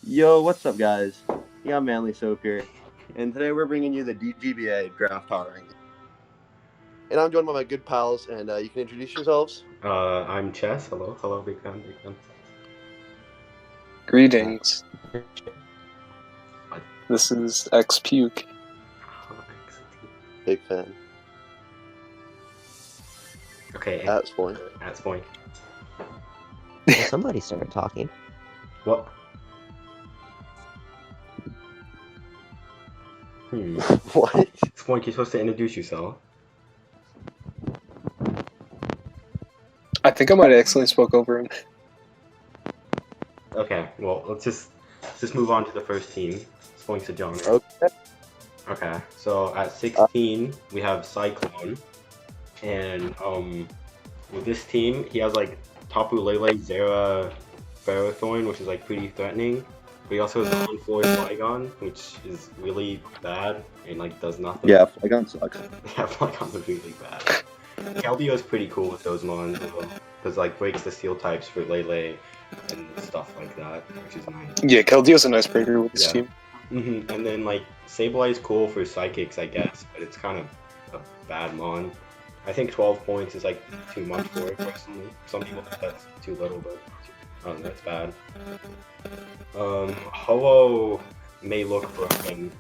Yo, what's up, guys? Yeah, I'm ManlySoap here, and today we're bringing you the DGBA draft power ranking. And I'm joined by my good pals, and you can introduce yourselves. I'm Chess. Hello, hello, big fan, big fan. Greetings. What? This is xPuke. Big fan. Okay. At Spoink. At Spoink. Well, somebody started talking. What? What? Spoink, you're supposed to introduce yourself. I think I might have accidentally spoke over him. Okay, well, let's just move on to the first team. Spoink's a genre. Okay. Okay, so at 16 we have Cyclone, and with this team he has like Tapu Lele, Zera, Ferrothorn, which is like pretty threatening. But he also has on-floor Flygon, which is really bad and like does nothing. Yeah, Flygon sucks. Yeah, Flygon's really bad. Keldeo is pretty cool with those mons, because like breaks the steel types for Lele and stuff like that, which is nice. Yeah, Keldeo's a nice breaker with this Yeah. team. And then like Sableye is cool for psychics, I guess, but it's kind of a bad mon. I think 12 points is like too much for it personally. Some people think that's too little, but I don't know, it's bad. Ho-Oh may look broken,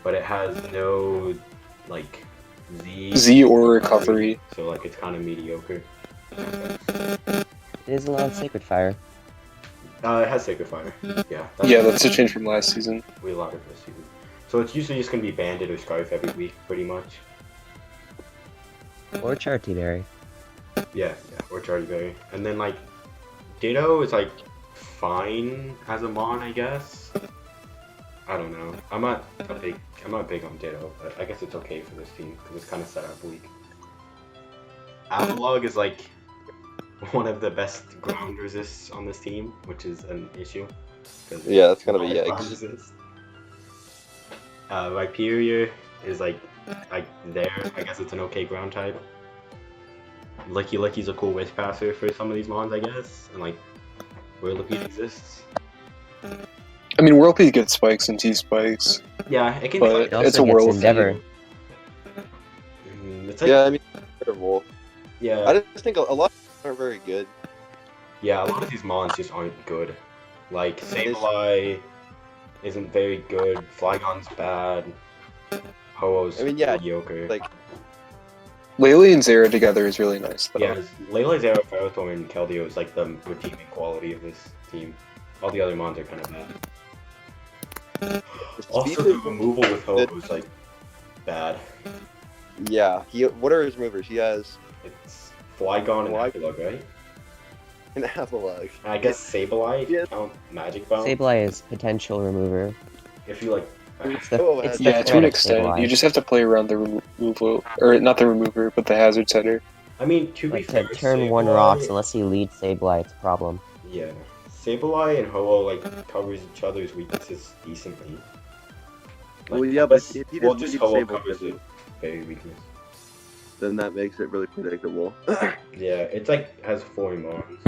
but it has no like Z or recovery. So like it's kind of mediocre. It is allowed Sacred Fire. It has Sacred Fire. Yeah. That's a change from last season. We allowed it this season. So it's usually just gonna be Bandit or Scarf every week, pretty much. Or Charity Berry. Yeah, or Charlie. And then like Ditto is like fine as a mon, I guess. I don't know. I'm not big on Ditto, but I guess it's okay for this team because it's kind of set up weak. Avalog is like one of the best ground resists on this team, which is an issue. Yeah, that's gonna be yikes. Rhyperior is like there. I guess it's an okay ground type. Licky's a cool Wish Passer for some of these mons, I guess, and like Whirlipede exists. I mean, Whirlipede gets spikes and T-spikes. Yeah, it can. But It also it's a gets Whirlipede. Endeavor. It's like, Yeah, I mean, terrible. yeah, I just think a lot of them aren't very good. yeah. A lot of these mons just aren't good. Like Sableye isn't very good. Flygon's bad. Ho-Oh's mediocre. like Lele and Zera together is really nice, though. yeah, Lele, Zera, Ferrothorn, and Keldeo is like the redeeming quality of this team. All the other mons are kind of bad. Also, the removal with Ho-Oh is like bad. Yeah, what are his movers? He has It's Flygon and Avalog, right? an Avalog. I guess Sableye if you Yeah. count Magic Bound. Sableye is potential remover. If you like, It's the, Oh, it's the Yeah, to threat an of extent. Sableye. You just have to play around the removal, or not the remover, but the hazard setter. I mean, to be Like fair, to turn one Sableye- rocks unless you lead Sableye, it's a problem. Yeah, Sableye and Ho-Oh like covers each other's weaknesses decently. Well, yeah, but unless- if you well, just just lead Ho-Oh Sable, covers the very weakness. then that makes it really predictable. Yeah, it's like has 4 mons.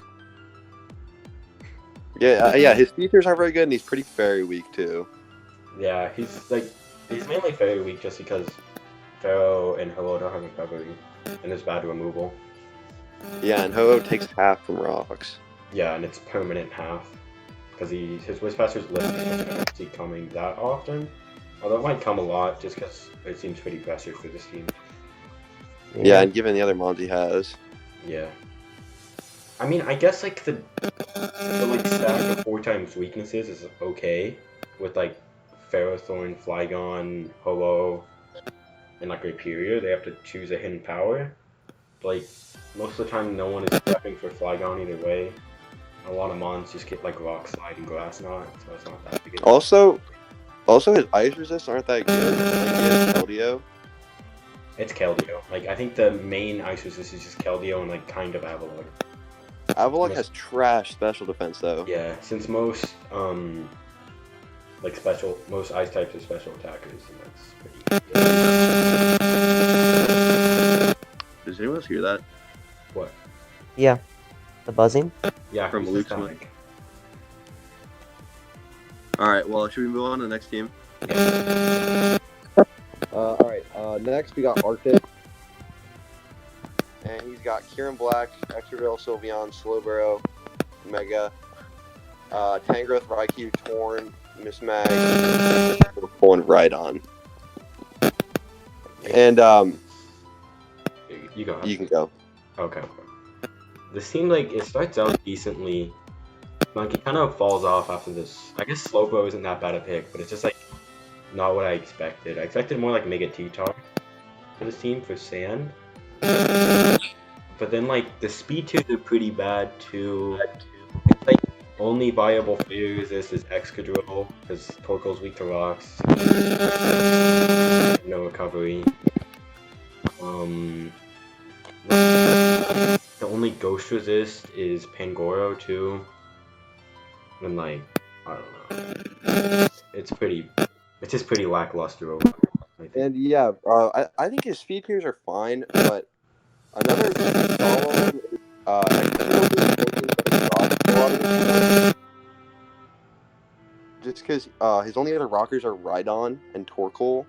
Yeah, his features aren't very good, and he's pretty very weak too. Yeah, he's mainly very weak just because Pharaoh and Ho-Oh don't have recovery, and there's bad removal. Yeah, and Ho-Oh takes half from rocks. Yeah, and it's permanent half. Because his Whispaster's list doesn't see coming that often. Although it might come a lot just because it seems pretty pressured for this team. Yeah, and given the other mons he has. Yeah. I mean, I guess like the like stack of 4 times weaknesses is okay. With like Ferrothorn, Flygon, Ho-Oh, and like Rhyperior, they have to choose a hidden power. Like, most of the time no one is prepping for Flygon either way. A lot of mons just get like Rock Slide and Grass Knot, so it's not that big of a Also his ice resists aren't that good. Like he has Keldeo. It's Keldeo. Like, I think the main ice resist is just Keldeo and like kind of Avalog. Avalok has trash special defense though. Yeah, since most most ice types are special attackers, and that's pretty good. Does anyone else hear that? What? Yeah. The buzzing? Yeah, From who's Luke's this mic. All right. Well, should we move on to the next team? All right. Next we got Arctic, and he's got Kieran Black, Extradrill, Sylveon, Slowbro, Mega, Tangrowth, Raikou, Torn, Mismag, and Rhydon. And You go. you can go. Okay. This team, like, it starts out decently. Like, it kind of falls off after this. I guess Slowbro isn't that bad a pick, but it's just, like, not what I expected. I expected more, like, Mega T-Tar for this team for Sand. But then, like, the speed 2s are pretty bad, too. It's, like, only viable failure resist is Excadrill, because Torkoal's weak to rocks. No recovery. The only ghost resist is Pangoro too. And like, I don't know. It's just pretty lackluster overall, I think. And yeah, I think his speed tiers are fine, but another problem is just because his only other rockers are Rhydon and Torkoal,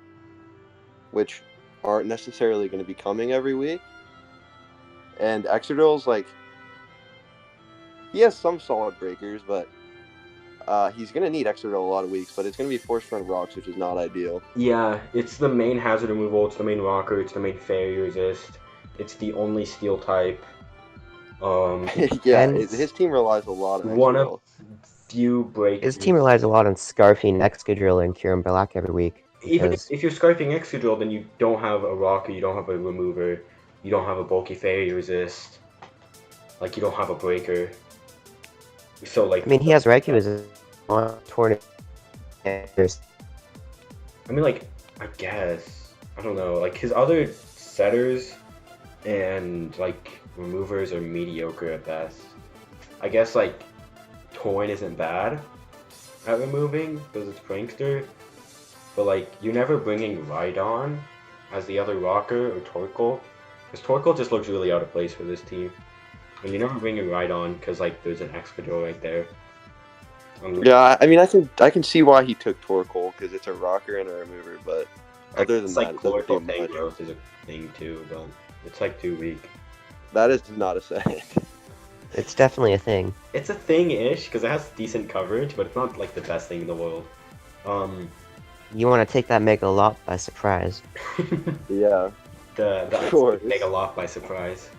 which aren't necessarily going to be coming every week. And Excadrill's like, he has some solid breakers, but he's going to need Excadrill a lot of weeks, but it's going to be forced run rocks, which is not ideal. Yeah, it's the main hazard removal, it's the main rocker, it's the main failure resist, it's the only steel type. Yeah, And- his team relies a lot on One Excadrill. of few breakers. His team relies a lot on scarfing Excadrill and Kieran Black every week. Even Because if you're scarfing Excadrill, then you don't have a rocker, you don't have a remover, you don't have a bulky failure resist, like you don't have a breaker. So like, I mean, he has Raikou as a Torn. There's I mean, like, I guess, I don't know, like his other setters and like removers are mediocre at best. I guess like Torn isn't bad at removing because it's Prankster, but like you're never bringing Rhydon as the other rocker or Torkoal, because Torkoal just looks really out of place for this team. And you never bring a Rhydon because like there's an Excadrill right there. Yeah, I mean, I can see why he took Torkoal because it's a rocker and a remover, but other than it's that, like it doesn't do Chlorophyll much. tank growth is a thing too, but it's like too weak. That is not a saying. it's definitely a thing. It's a thing-ish because it has decent coverage, but it's not like the best thing in the world. You want to take that Mega Lot by surprise. Yeah. the Sure. Mega Lock by surprise.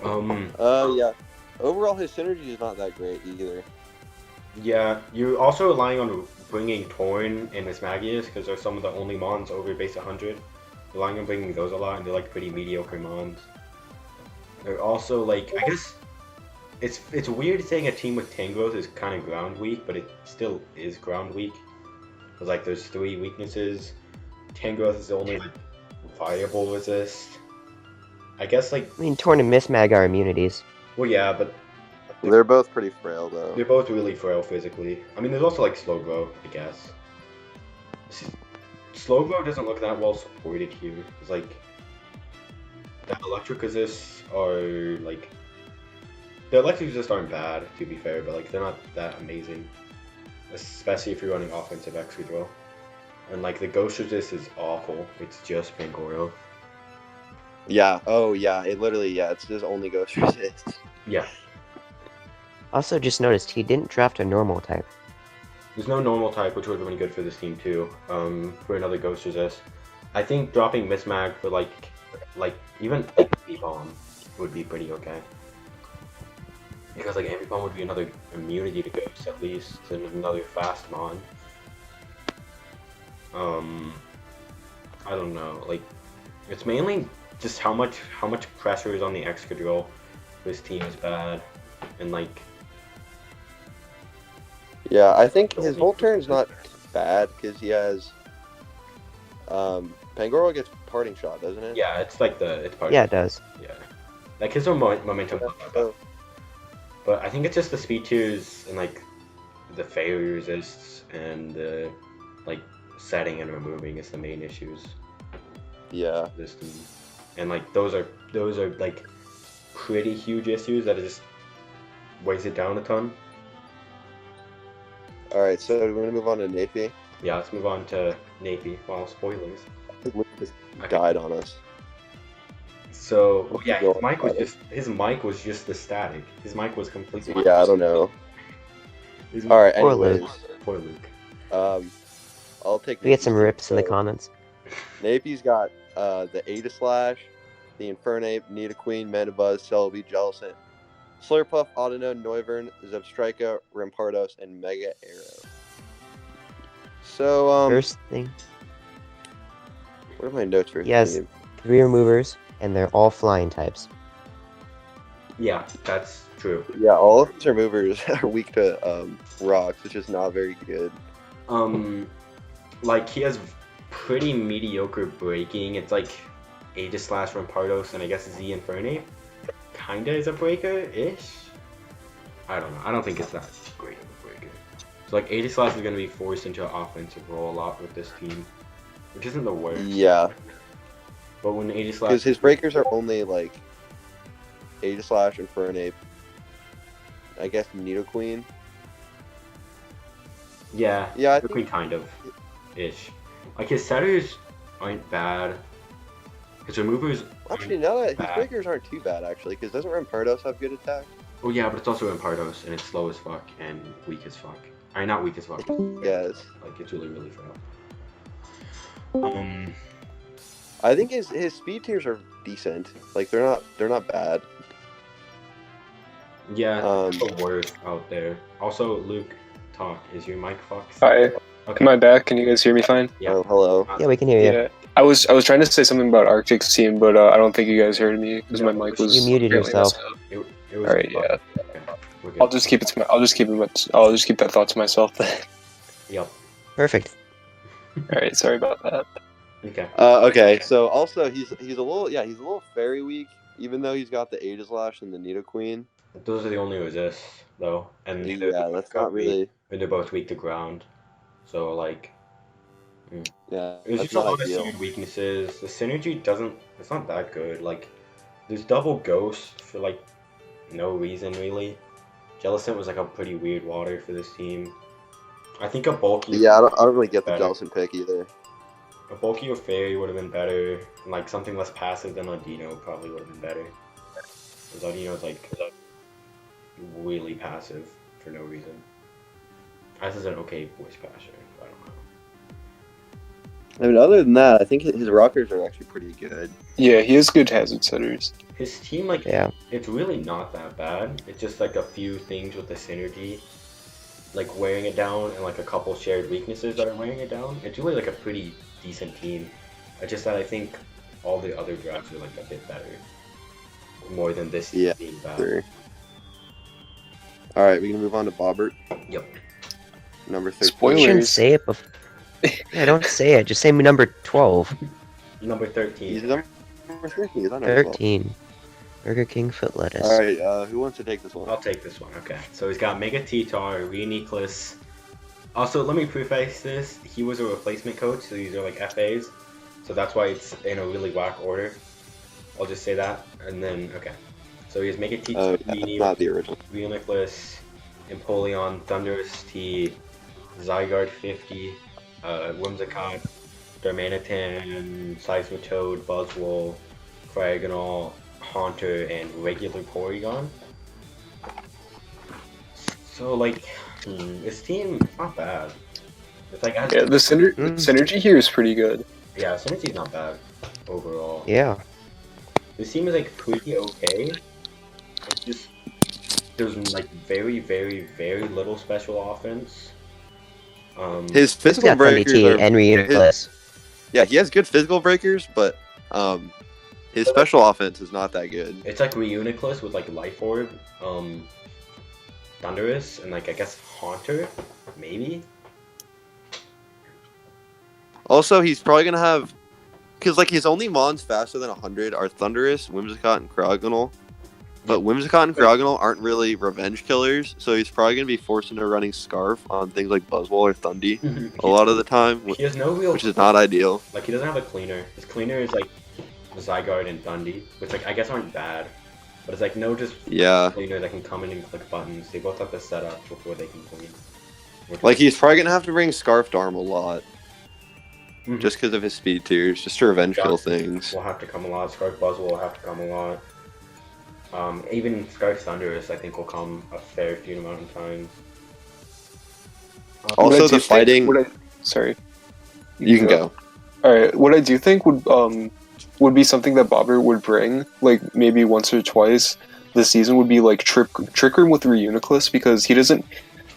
Yeah. Overall, his synergy is not that great either. Yeah, you're also relying on bringing Torn and Mismagius because they're some of the only mons over base 100. Relying on bringing those a lot, and they're like pretty mediocre mons. They're also like, I guess it's weird saying a team with Tangrowth is kind of ground weak, but it still is ground weak. Because like there's 3 weaknesses. Tangrowth is the only like, viable resist. I guess like, I mean, Torn and Mismag are immunities. well yeah, but They're both pretty frail, though. they're both really frail physically. I mean, there's also like Slowbro, I guess. Slowbro doesn't look that well supported here. It's like the electric resists are like, the electric resists aren't bad to be fair, but like they're not that amazing, especially if you're running offensive Excadrill. And like the ghost resist is awful. It's just Pangoro. Yeah. Oh, yeah. It literally, yeah. It's just only ghost resist. Yeah. Also, just noticed he didn't draft a normal type. There's no normal type, which would have been good for this team too. For another ghost resist, I think dropping Mismag for like even Ambipom would be pretty okay. Because like Ambipom would be another immunity to ghosts at least, and another fast mon. I don't know. Like, it's mainly just how much pressure is on the Excadrill. This team is bad, and like. Yeah, I think his whole turn's not bad because he has. Pangoro gets parting shot, doesn't it? Yeah, it's like it's part. Yeah, it does. Yeah, like his own momentum. Oh, But I think it's just the speed 2s and like the failure resists and the like setting and removing is the main issues. yeah. This team, and like those are like pretty huge issues that it just weighs it down a ton. Alright, so we're gonna move on to Napi. Yeah, let's move on to Napi. Wow, spoilers. Luke just Okay. died on us. So What's yeah, going his mic was just the static. His mic was completely. Yeah, I don't know. His mic- Alright, Poor anyways. Luke. Poor Luke. I'll take We get Napi's some team. rips in the So, comments. Napi's got the Aegislash, the Infernape, Nidoqueen, Manabuzz, Celebi, Jellicent, Slurpuff, Audino, Noivern, Zebstrika, Rampardos, and Mega Arrow. So, First thing, what are my notes for his Yes. team? 3 removers, and they're all flying types. Yeah, that's true. Yeah, all of his removers are weak to rocks, which is not very good. Like he has pretty mediocre breaking. It's like Aegislash, Rampardos, and I guess Z Infernape. Kinda is a breaker-ish. I don't know. I don't think it's that great of a breaker. So like Aegislash is gonna be forced into an offensive role a lot with this team, which isn't the worst. Yeah, But when Aegislash, because his breakers are only like Aegislash, Infernape, I guess Nidoqueen. yeah, Yeah, I Queen think kind of ish. Like his setters aren't bad. His removers. actually now that his bad. breakers aren't too bad actually, because doesn't Rampardos have good attack? Oh yeah, but it's also Rampardos and it's slow as fuck and weak as fuck. I mean, not weak as fuck. Yes. Like it's really frail. I think his speed tiers are decent. Like they're not bad. Yeah, Um, the worst out there. Also, Luke, talk. Is your mic fucked? Hi. Okay. Am I back? Can you guys hear me fine? Yeah. Oh, hello. Yeah, we can hear you. Yeah. I was trying to say something about Arctic's team, but I don't think you guys heard me because my mic was. You muted apparently yourself. messed up. It was. Alright, yeah. Okay, we're good. I'll just keep that thought to myself then. Yep. Perfect. Alright, sorry about that. Okay. Okay, so also he's a little fairy weak, even though he's got the Aegislash and the Nidoqueen. Those are the only resists, though, and neither Yeah, that's not really. And they're both weak to ground. So like, Yeah, there's that's just a not lot of ideal. synergy weaknesses. The synergy doesn't. It's not that good. Like, there's double ghost for like no reason really. Jellicent was like a pretty weird water for this team. I think a bulky. Yeah, I don't really get the better. Jellicent pick either. A bulky or fairy would have been better. And like something less passive than Ladino probably would have been better. Because Ladino's like really passive for no reason. As is an okay voice passer. I don't know. I mean, other than that, I think his rockers are actually pretty good. Yeah, he has good hazard setters. His team, like, Yeah. it's really not that bad. It's just like a few things with the synergy, like wearing it down, and like a couple shared weaknesses that are wearing it down. It's really like a pretty decent team. It's just that I think all the other drafts are like a bit better, more than this team Yeah, being bad. Sure. All right, we can move on to Bobbert, Yep. number 13. Spoiler. You shouldn't Spoilers. say it before. Yeah, don't say it. Just say number 12. Number 13. He's number 13. He's not number 12. 13. Burger King foot lettuce. All right, who wants to take this one? I'll take this one. Okay. So he's got Mega T-Tar, Reuniclus. Also, let me preface this. He was a replacement coach, so these are like FAs. So that's why it's in a really whack order. I'll just say that. And then, okay. So he has Mega T-Tar, Yeah, not the original. Reuniclus, Empoleon, Thunderous T, Zygarde 50, Whimsicott, Darmanitan, Seismitoad, Buzzwole, Cryogonal, Haunter, and regular Porygon. So like, this team not bad. It's like Yeah, the synergy here is pretty good. yeah, synergy's not bad overall. Yeah. This team is like pretty okay. It's just there's like very little special offense. His He's physical got Thundy breakers T are. and Reuniclus. Yeah, he has good physical breakers, but his special offense is not that good. It's like Reuniclus with like Life Orb, Thunderous, and like I guess Haunter, maybe. Also, he's probably gonna have, because like his only mons faster than 100 are Thunderous, Whimsicott, and Cryogonal. But Whimsicott and Cryogonal aren't really revenge killers, so he's probably gonna be forced into running Scarf on things like Buzzwole or Thundy a lot of the time, He has no real. which is not ideal. Like he doesn't have a cleaner. His cleaner is like Zygarde and Thundy, which like I guess aren't bad, but it's like no just Yeah, cleaner that can come in and click buttons. They both have to set up before they can clean. Like, he's probably gonna have to bring Scarfed Arm a lot. Mhm. Just because of his speed tiers, just to revenge kill things. Will have to come a lot. Scarf Buzzle will have to come a lot. Even Scarf Thunderous, I think, will come a fair few amount of times. Also, the fighting. Sorry. You can go. All right. What I do think would be something that Bobber would bring, like maybe once or twice this season, would be like Trick Room with Reuniclus, because he doesn't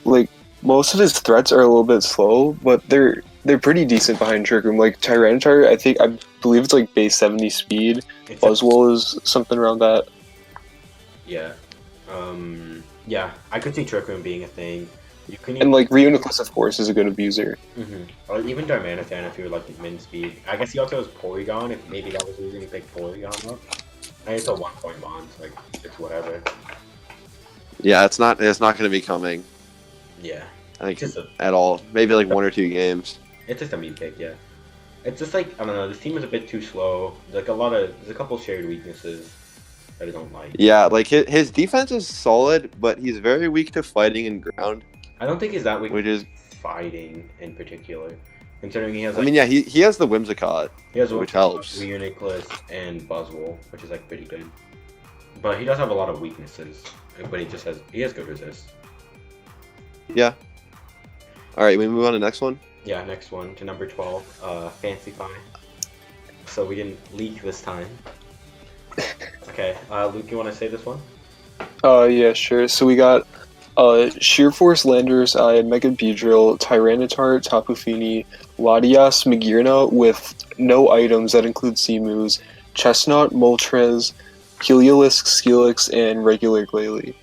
like most of his threats are a little bit slow, but they're pretty decent behind Trick Room. Like Tyranitar, I believe it's like base 70 speed. Buzzwole is something around that. Yeah. Yeah, I could see Trick Room being a thing. You can And like Reuniclus, of course, is a good abuser. Or even Darmanitan if you would like the min speed. I guess he also has Porygon, if maybe that was losing to pick Porygon up. And it's a 1-point bond, so like, it's whatever. Yeah, it's not going to be coming. Yeah. I think at all. Maybe like 1 or 2 games. It's just a meme pick, yeah. It's just like, I don't know, this team is a bit too slow. There's a couple shared weaknesses that I don't like. Yeah, like his defense is solid, but he's very weak to fighting and ground. I don't think he's that weak to fighting in particular. Considering he has, I mean, yeah, he has the Whimsicott, which helps. Reuniclus and Buzzwole, which is like pretty good. But he does have a lot of weaknesses. But he has good resist. Yeah. Alright, we move on to the next one? Yeah, next one to number 12, Fancyfy. So we didn't leak this time. Okay, Luke, you want to say this one? Yeah, sure. So we got Shear Force, Landorus Eye, Mega Beedrill, Tyranitar, Tapu Fini, Latias, Magearna with no items that include C-moves, Chestnut, Moltres, Heliolisk, Steelix, and regular Glalie.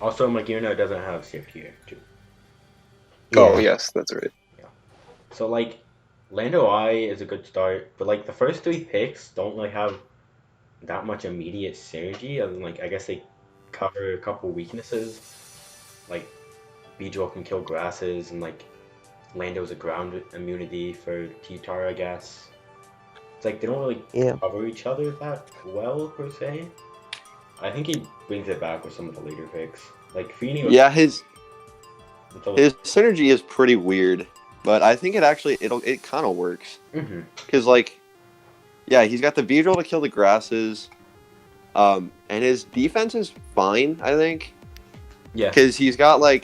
Also, Magearna doesn't have shift here, too. Oh, yes, that's right. Yeah. So, like, Lando Eye is a good start, but, like, the first 3 picks don't, like, have that much immediate synergy, other than, like, I guess they cover a couple weaknesses. Like, Beedrill can kill grasses, and, like, Lando's a ground immunity for T-Tar, I guess. It's like, they don't really cover each other that well, per se. I think he brings it back with some of the later picks. Like, Fini was... Yeah, his synergy is pretty weird, but I think it kind of works. Because, like, yeah, he's got the Beedrill to kill the grasses, and his defense is fine, I think. Yeah. Because he's got the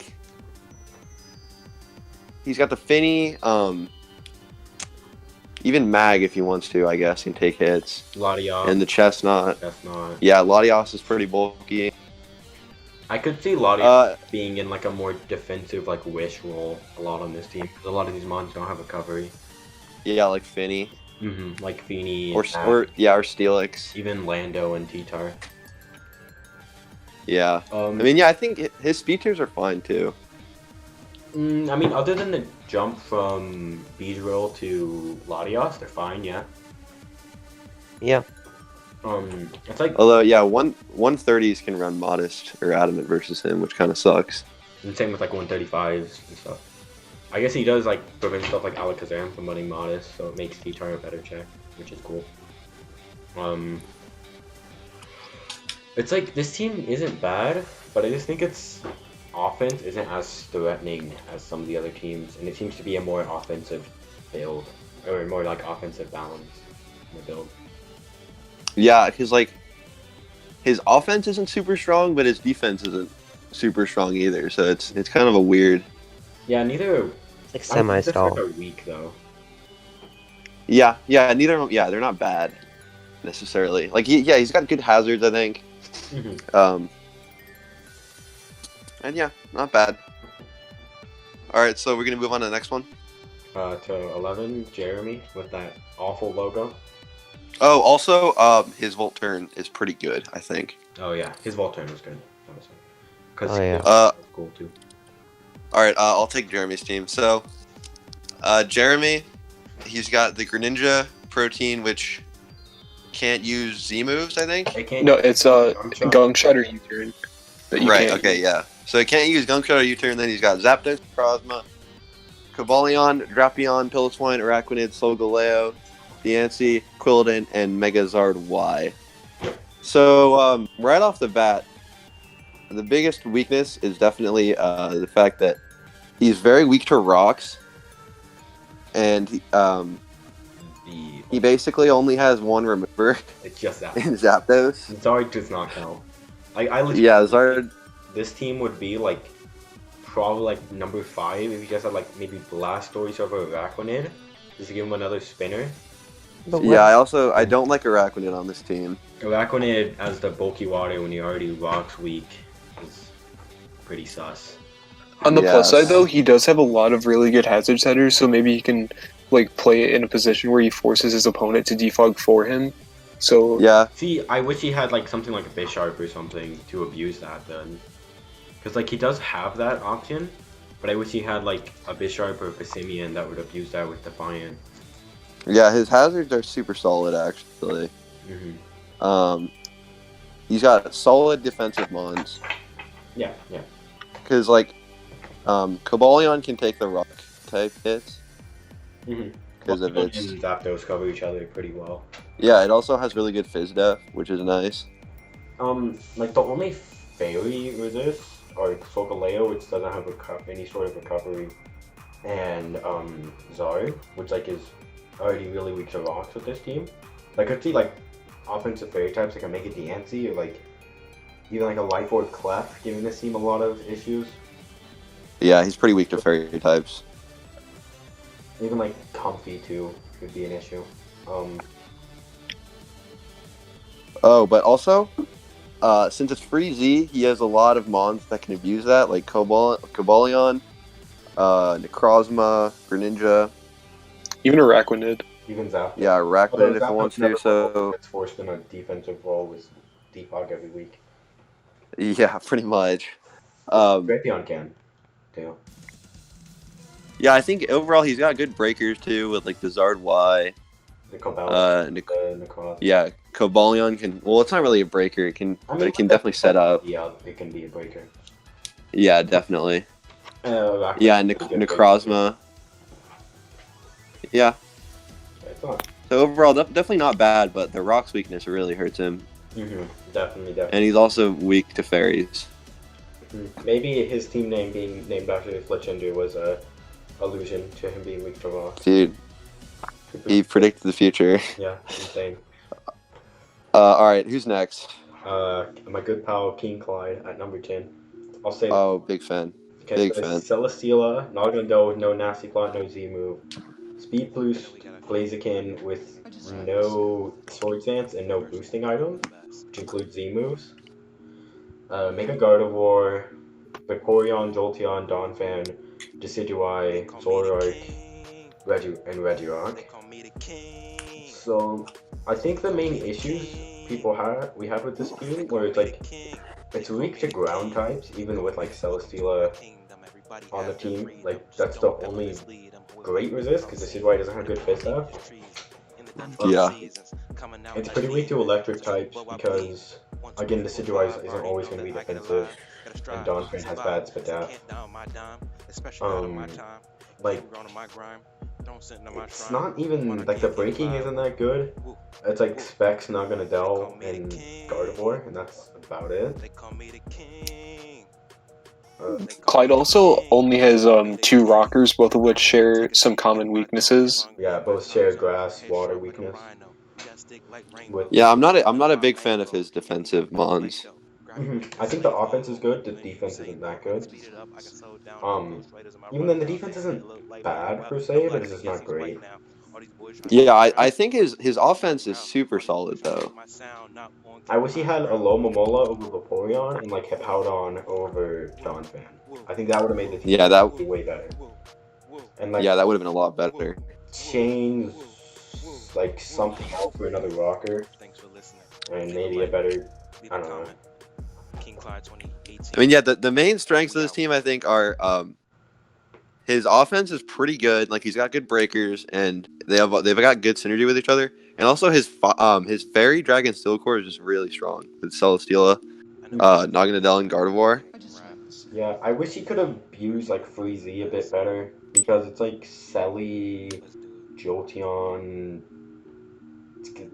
Finny, even Mag if he wants to, I guess, can take hits. Latias. And the Chestnut. Yeah, Latias is pretty bulky. I could see Latias being in like a more defensive, like Wish role a lot on this team, because a lot of these mons don't have a recovery. Yeah, like Finny. Like Fini. Or Steelix. Even Lando and T-Tar. Yeah. I mean, yeah, I think his speed tiers are fine too. I mean, other than the jump from Beedrill to Latias, they're fine, yeah. Yeah. It's like... Although, yeah, 130s can run Modest or Adamant versus him, which kind of sucks. And same with like 135s and stuff. I guess he does like prevent stuff like Alakazam from running Modest, so it makes T-Tar a better check, which is cool. It's like, this team isn't bad, but I just think its offense isn't as threatening as some of the other teams, and it seems to be a more offensive build, or more like offensive balance in the build. Yeah, because like his offense isn't super strong, but his defense isn't super strong either. So it's kind of a weird. Yeah, neither. It's like semi-stall. They're weak though. Yeah, neither of them. Yeah, they're not bad necessarily. Like he's got good hazards, I think. And yeah, not bad. All right, so we're gonna move on to the next one. To 11, Jeremy with that awful logo. Oh, also, his Volturn is pretty good, I think. Oh yeah, his Volturn was good. Because cool too. All right, I'll take Jeremy's team. So, Jeremy, he's got the Greninja protein, which can't use Z moves, I think. No, it's Gunk Shot or U-turn. Right. Okay. Yeah. So he can't use Gunk Shot or U-turn. Then he's got Zapdos, Crozma, Cavalion, Drapion, Piloswine, Araquanid, Solgaleo, Deoxys, Quilladin, and Megazard Y. So right off the bat, the biggest weakness is definitely the fact that He's very weak to rocks, and he basically only has one remover It's just that. in Zapdos. Zard does not count. I legit Yeah, Zard. this team would be like probably like number 5 if you just had like maybe Blastoise over Araquanid. Just to give him another spinner. But Yeah, what? I don't like Araquanid on this team. Araquanid as the bulky water when you're already rocks weak is pretty sus. On the plus Yes. side, though, he does have a lot of really good hazard setters, so maybe he can like play it in a position where he forces his opponent to defog for him. So Yeah, See, I wish he had like something like a Bisharp or something to abuse that then. Because like he does have that option, but I wish he had like a Bisharp or a Passimian that would abuse that with Defiant. yeah, his hazards are super solid actually. Mm-hmm. He's got solid defensive mons Yeah. because like, Cobalion can take the rock type hits Mm-hmm. because of its. And Zapdos cover each other pretty well. Yeah, it also has really good Fizz Def, which is nice. Like the only fairy resist are Solgaleo, which doesn't have any sort of recovery, and Zard, which like is already really weak to rocks with this team. Like I could see like offensive fairy types like a Mega Diancie or like even like a Life Orb Clef giving this team a lot of issues. Yeah, he's pretty weak to fairy types. Even like Comfy too could be an issue. Oh, but also, since it's free Z, he has a lot of mons that can abuse that, like Cobalion, Necrozma, Greninja. even Araquanid. Even Zapdos. Yeah, Arachnid if he wants to. So Gets forced in a defensive role with defog every week. yeah, pretty much. Um, Drapion can too. yeah, I think overall he's got good breakers too, with like the Zard Y. The Cobalion, Nic- the Necrozma. yeah, Cobalion can. Well, it's not really a breaker. It can, but it can definitely set up. Yeah, it can be a breaker. Yeah, definitely. Arachnid Yeah, is a good Necrozma. Yeah. breaker. It's not. So overall, definitely not bad, but the rocks weakness really hurts him, Definitely. and he's also weak to fairies. Maybe his team name being named after Fletchender was a allusion to him being weak to rocks. Dude, he predicted the future. Yeah, insane. All right, who's next? My good pal King Clyde at number 10. I'll say Oh, big fan. okay, big so fan. Celesteela, not gonna go with no Nasty Plot, no Z move. Speed Boost Blaziken with no Sword Dance and no boosting items, which includes Z moves. Mega Gardevoir, Vaporeon, Jolteon, Donphan, Decidueye, Zoroark, Regirock. So I think the main issues we had with this team where it's like it's weak to ground types, even with like Celesteela on the team. Like that's the only great resist because Decidueye doesn't have good fist stuff. Yeah. It's pretty weak to electric types because again Decidueye isn't always going to be defensive, and Donphan has bad spit def. Like it's not even like the breaking isn't that good. It's like Specs, not gonna Dell, and Gardevoir, and that's about it. Clyde also only has 2 rockers, both of which share some common weaknesses. Yeah, both share grass, water weakness. Yeah, I'm not a big fan of his defensive mons. I think the offense is good, the defense isn't that good. Even then the defense isn't bad per se, but it's just not great. Yeah, I think his offense is super solid though. I wish he had a low Momola over Vaporeon and like Hippowdon over Donphan. I think that would have made the team way better. And like Yeah, that would have been a lot better. change like something else for another rocker and maybe a better, I don't know. I mean, yeah, the main strengths of this team I think are his offense is pretty good. Like he's got good breakers, and they've got good synergy with each other. And also his Fairy Dragon Steel Core is just really strong with Celesteela, Naganadel, and Gardevoir. Yeah, I wish he could have used like Free Z a bit better because it's like Selly, Jolteon,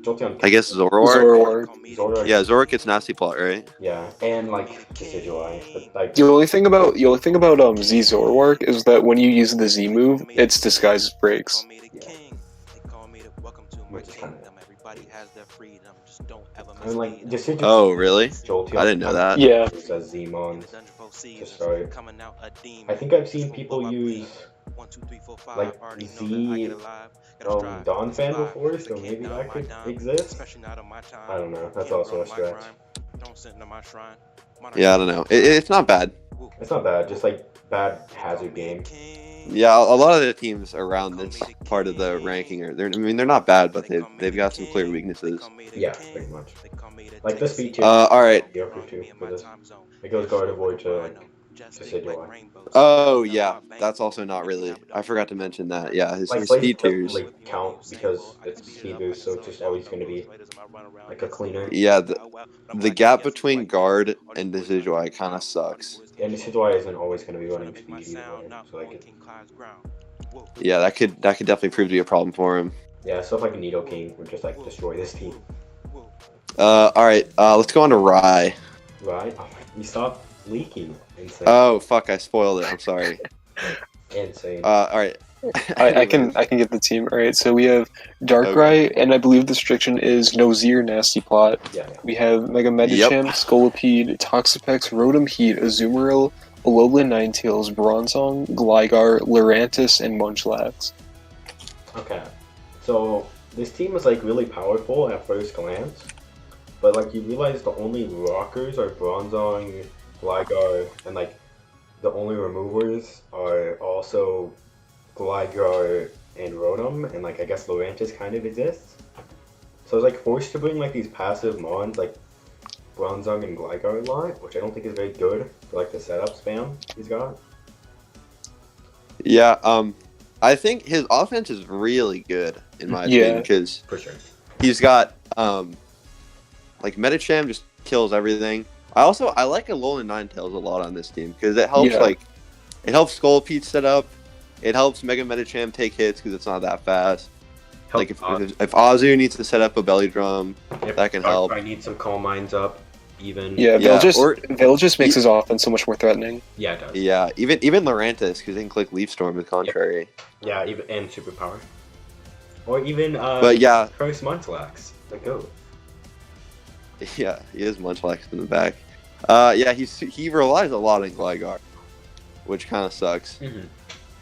Jolteon. I guess Zoroark. Zoroark. Yeah, Zoroark gets Nasty Plot, right? Yeah, and like Decidueye, but like The only thing about Z Zoroark is that when you use the Z move, its disguise breaks. which is kind of. I mean, like Decidueye. Oh, really? Jolteon. I didn't know that. Yeah. Says Zmons to start. I think I've seen people use like Z Donphan before, so maybe that could exist. I don't know. That's also a stretch. Yeah, I don't know. It's not bad. It's not bad, just like bad hazard game. Yeah, a lot of the teams around this part of the ranking they're not bad, but they've got some clear weaknesses. Yeah, pretty much. Like this speed tier. All right. For this. It goes Gardevoir to like Decidueye. Oh yeah, that's also not really. I forgot to mention that. Yeah, his speed tiers. Like count because it's speed boost, so it's just always going to be like a cleaner. Yeah, the gap between guard and Decidueye kind of sucks. And Decidueye isn't always going to be running speed either way, so like. Yeah, that could definitely prove to be a problem for him. Yeah, stuff like Nidoking would just like destroy this team. All right, let's go on to Rye. Right? Oh, you stopped leaking. Insane. Oh fuck, I spoiled it. I'm sorry. Insane. All right. I can get the team. All right, so we have Darkrai, and I believe the restriction is no Z or Nasty Plot. Yeah. We have Mega Medicham, Scolipede, Toxapex, Rotom Heat, Azumarill, Alolan Ninetales, Bronzong, Gligar, Lurantis, and Munchlax. Okay. So this team is like really powerful at first glance, but like you realize the only rockers are Bronzong, Gligar, and like the only removers are also Gligar and Rotom, and like I guess Lurantis kind of exists. So I was like forced to bring like these passive mons like Bronzong and Gligar a lot, which I don't think is very good for like the setup spam he's got. Yeah, I think his offense is really good in my opinion because for sure he's got like Medicham just kills everything. I like Alolan Ninetales a lot on this team because it helps it helps Scolipede set up. It helps Mega Medicham take hits because it's not that fast. Like if Azu needs to set up a belly drum, that can help. I need some Calm Minds up, even. Yeah, they'll just makes his offense so much more threatening. Yeah, it does. Yeah, even Lurantis because they can click Leaf Storm the contrary. Yeah, even and Superpower. Or even but yeah, first Munchlax, the GOAT. Yeah, he is Munchlax in the back. Yeah, he relies a lot on Gligar, which kind of sucks. Mm-hmm.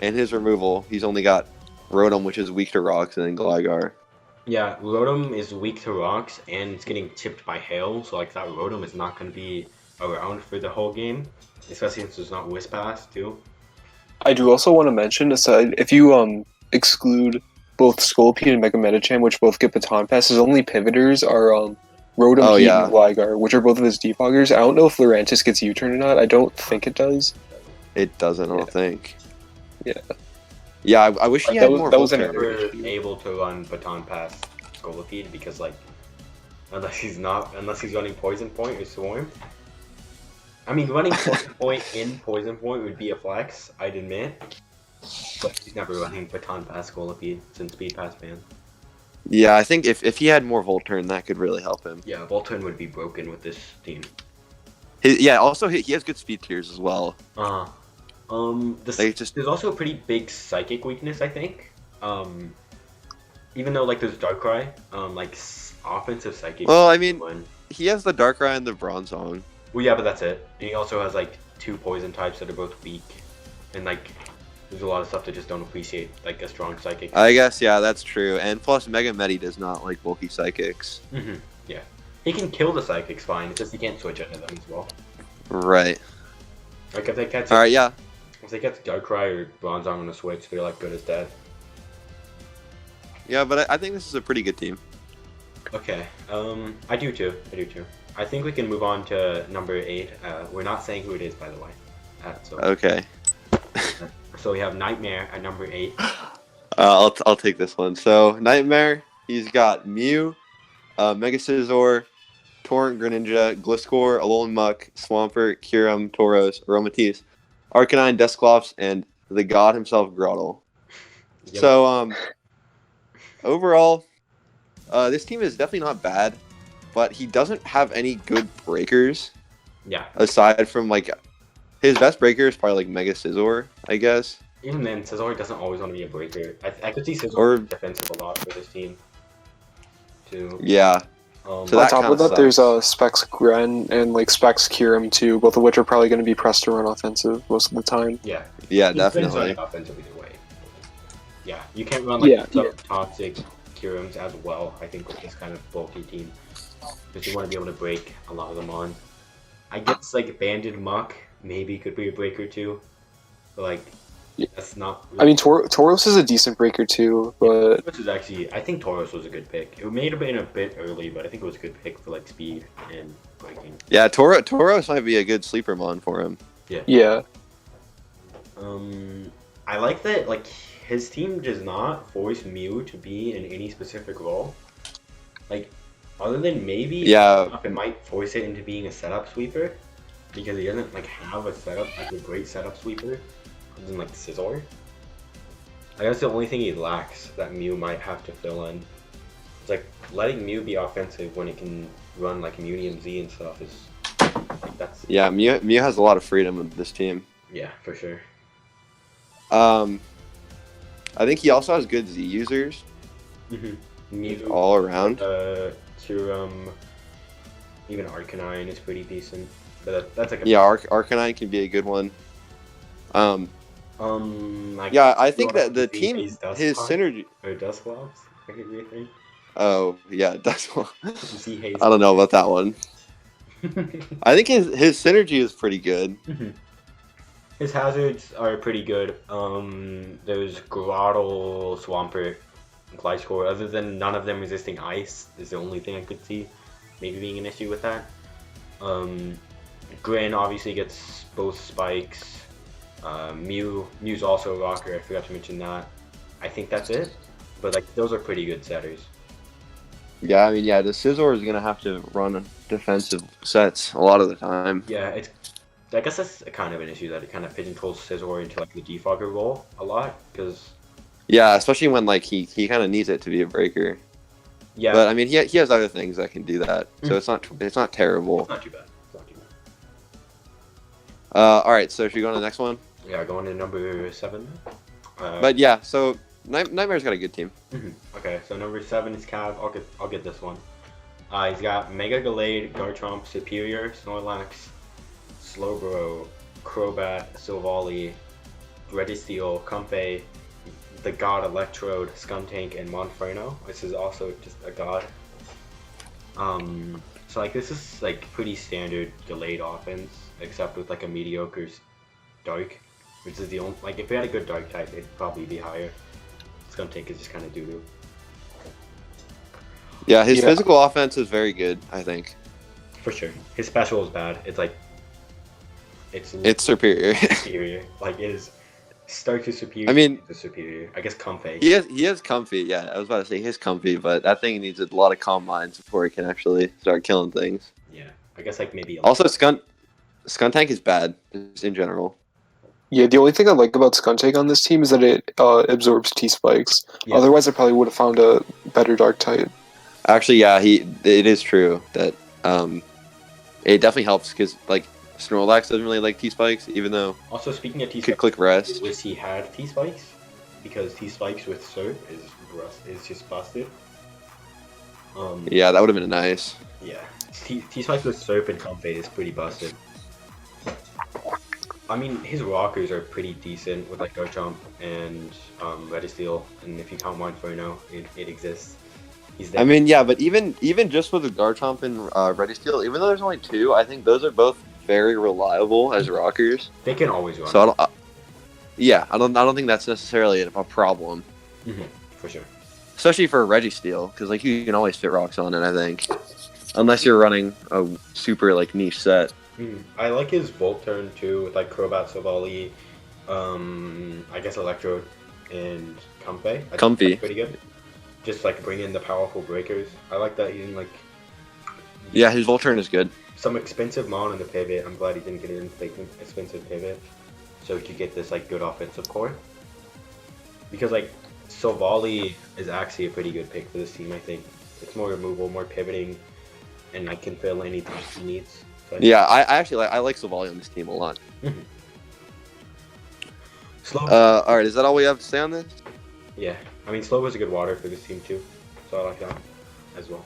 And his removal, he's only got Rotom, which is weak to rocks, and then Gligar. Yeah, Rotom is weak to rocks, and it's getting chipped by hail, so like that Rotom is not going to be around for the whole game, especially since there's not Wisp Pass too. I do also want to mention, aside, if you exclude both Scolipede and Mega Medicham, which both get Baton Passes, only pivoters are Rotom, Heat, and Gligar, which are both of his defoggers. I don't know if Lurantis gets U-turn or not. I don't think it does. It doesn't, I don't think. Yeah. Yeah, I wish he had more. That was never able to run Baton Pass Scolipede because like unless he's running Poison Point or Swarm. I mean, running Poison Point in Poison Point would be a flex, I'd admit. But he's never running Baton Pass Scolipede since Speed Pass ban. Yeah, I think if he had more Volturn, that could really help him. Yeah, Volturn would be broken with this team. Also he has good speed tiers as well. There's also a pretty big psychic weakness, I think. Even though like there's Darkrai, like offensive psychic. Well, I mean, he has the Darkrai and the Bronzong. Well, yeah, but that's it. And he also has like 2 poison types that are both weak, and like there's a lot of stuff that just don't appreciate like a strong psychic. I guess that's true. And plus, Mega Medi does not like bulky psychics. Mm-hmm. Yeah, he can kill the psychics fine. It's just he can't switch into them as well. Right. Like if they catch. All right. Yeah. If they get Darkrai or Bronzong on a switch, they're like good as dead. Yeah, but I think this is a pretty good team. Okay. I do too. I think we can move on to number 8. We're not saying who it is, by the way. Okay. So we have Nightmare at number 8. I'll take this one. So Nightmare, he's got Mew, Mega Scizor, Torrent Greninja, Gliscor, Alolan Muck, Swampert, Kyurem, Tauros, Aromatisse, Arcanine, Dusclops, and the god himself, Grotle. Yep. So overall, this team is definitely not bad, but he doesn't have any good breakers Yeah. aside from like his best breaker is probably like Mega Scizor, I guess. Even then, Scizor doesn't always want to be a breaker. I could see Scizor Or- defensive a lot for this team, too. Yeah. Um, So On that top of kinda that, there's sucks. Specs Gren and like Specs Kyurem too, both of which are probably going to be pressed to run offensive most of the time. yeah. Yeah, He's been definitely. running offensive either way. Yeah, you can't run like Yeah, toxic Kyurems as well, I think, with this kind of bulky team. Because you want to be able to break a lot of them on. I guess like Banded Muck maybe could be a breaker too. But like, Yeah. that's not. I mean, Tauros is a decent breaker too, but Which is actually, I think Tauros was a good pick. It may have been a bit early, but I think it was a good pick for like speed and breaking. Yeah, Tauros might be a good sleeper mon for him. yeah. I like that like his team does not force Mew to be in any specific role. Like, other than maybe Yeah. it might force it into being a setup sweeper because he doesn't like have a setup like a great setup sweeper other than like Scizor. I guess the only thing he lacks that Mew might have to fill in. It's like letting Mew be offensive when it can run like Immunium Z and stuff is like that's Yeah, Mew has a lot of freedom with this team. yeah, for sure. I think he also has good Z users Mew all around. Kyurem, even Arcanine is pretty decent. But that's like a Yeah, Arcanine can be a good one. like, Yeah, I think you that the want to see team, his his Dusclops synergy. or Dusclops, that could be a thing. Oh yeah, that's. You see Haze. I don't know about that one. I think his synergy is pretty good. His hazards are pretty good. There's Grottle, Swampert, and Gliscor. Other than none of them resisting ice, is the only thing I could see maybe being an issue with that. Grin obviously gets both spikes. Mew's also a rocker. I forgot to mention that. I think that's it. But like those are pretty good setters. Yeah, I mean, yeah, the Scizor is gonna have to run defensive sets a lot of the time. Yeah, I guess that's kind of an issue that it kind of pigeonholes Scizor into like the defogger role a lot because Yeah, especially when like he kind of needs it to be a breaker. yeah, But I mean, he has other things that can do that, so it's not terrible. it's not too bad. It's not too bad. All right, so should we go on to the next one? Yeah, going to number 7. But yeah, so Nightmare's got a good team. Okay, so number 7 is Cav. I'll get this one. He's got Mega Gallade, Garchomp, Superior, Snorlax, Slowbro, Crobat, Silvally, Registeel, Comfey, the God Electrode, Skuntank, and Monferno. This is also just a god. So like this is like pretty standard Gallade offense, except with like a mediocre Dark, which is the only like if we had a good Dark type, it'd probably be higher. Skuntank is just kind of doo-doo. Yeah, his Yeah. physical offense is very good, I think. For sure. His special is bad. It's like It's superior. superior. Like it is Stark is superior. I mean- it's superior. I guess Comfey. he has comfy, yeah. I was about to say he has comfy, but that thing needs a lot of calm minds before he can actually start killing things. Yeah. I guess like maybe Also, Skuntank is bad, just in general. Yeah, the only thing I like about Skuntank on this team is that it absorbs T-Spikes. Yeah. Otherwise, I probably would have found a better Dark type. Actually, yeah, it is true that it definitely helps because like Snorlax doesn't really like T-Spikes, even though Also, speaking of you T-Spikes, could click rest. wish he had T-Spikes, because T-Spikes with Surf is just busted. Yeah, that would have been nice. Yeah. T-Spikes with Surf and Comfey is pretty busted. I mean, his rockers are pretty decent with like Garchomp and Registeel, and if you count Monferno, it exists. He's there. I mean, yeah, but even just with the Garchomp and Registeel, even though there's only 2, I think those are both very reliable as rockers. They can always run. So I don't think that's necessarily a problem, For sure. especially for a Registeel, because like you can always fit rocks on it. I think, unless you're running a super like niche set. I like his Volt turn too, with like Crobat, Silvally, I guess Electrode, and Comfey. I think Comfey. that's pretty good. Just like bring in the powerful breakers. I like that he didn't like Yeah, his Volturn is good. some expensive mon in the pivot. I'm glad he didn't get an expensive pivot, so he could get this like good offensive core. Because like Silvally is actually a pretty good pick for this team, I think. It's more removal, more pivoting, and I can fill anything he needs. So Yeah, I actually I like Savali on this team a lot. Slow. All right, is that all we have to say on this? Yeah, I mean Slow was a good water for this team too, so I like that as well.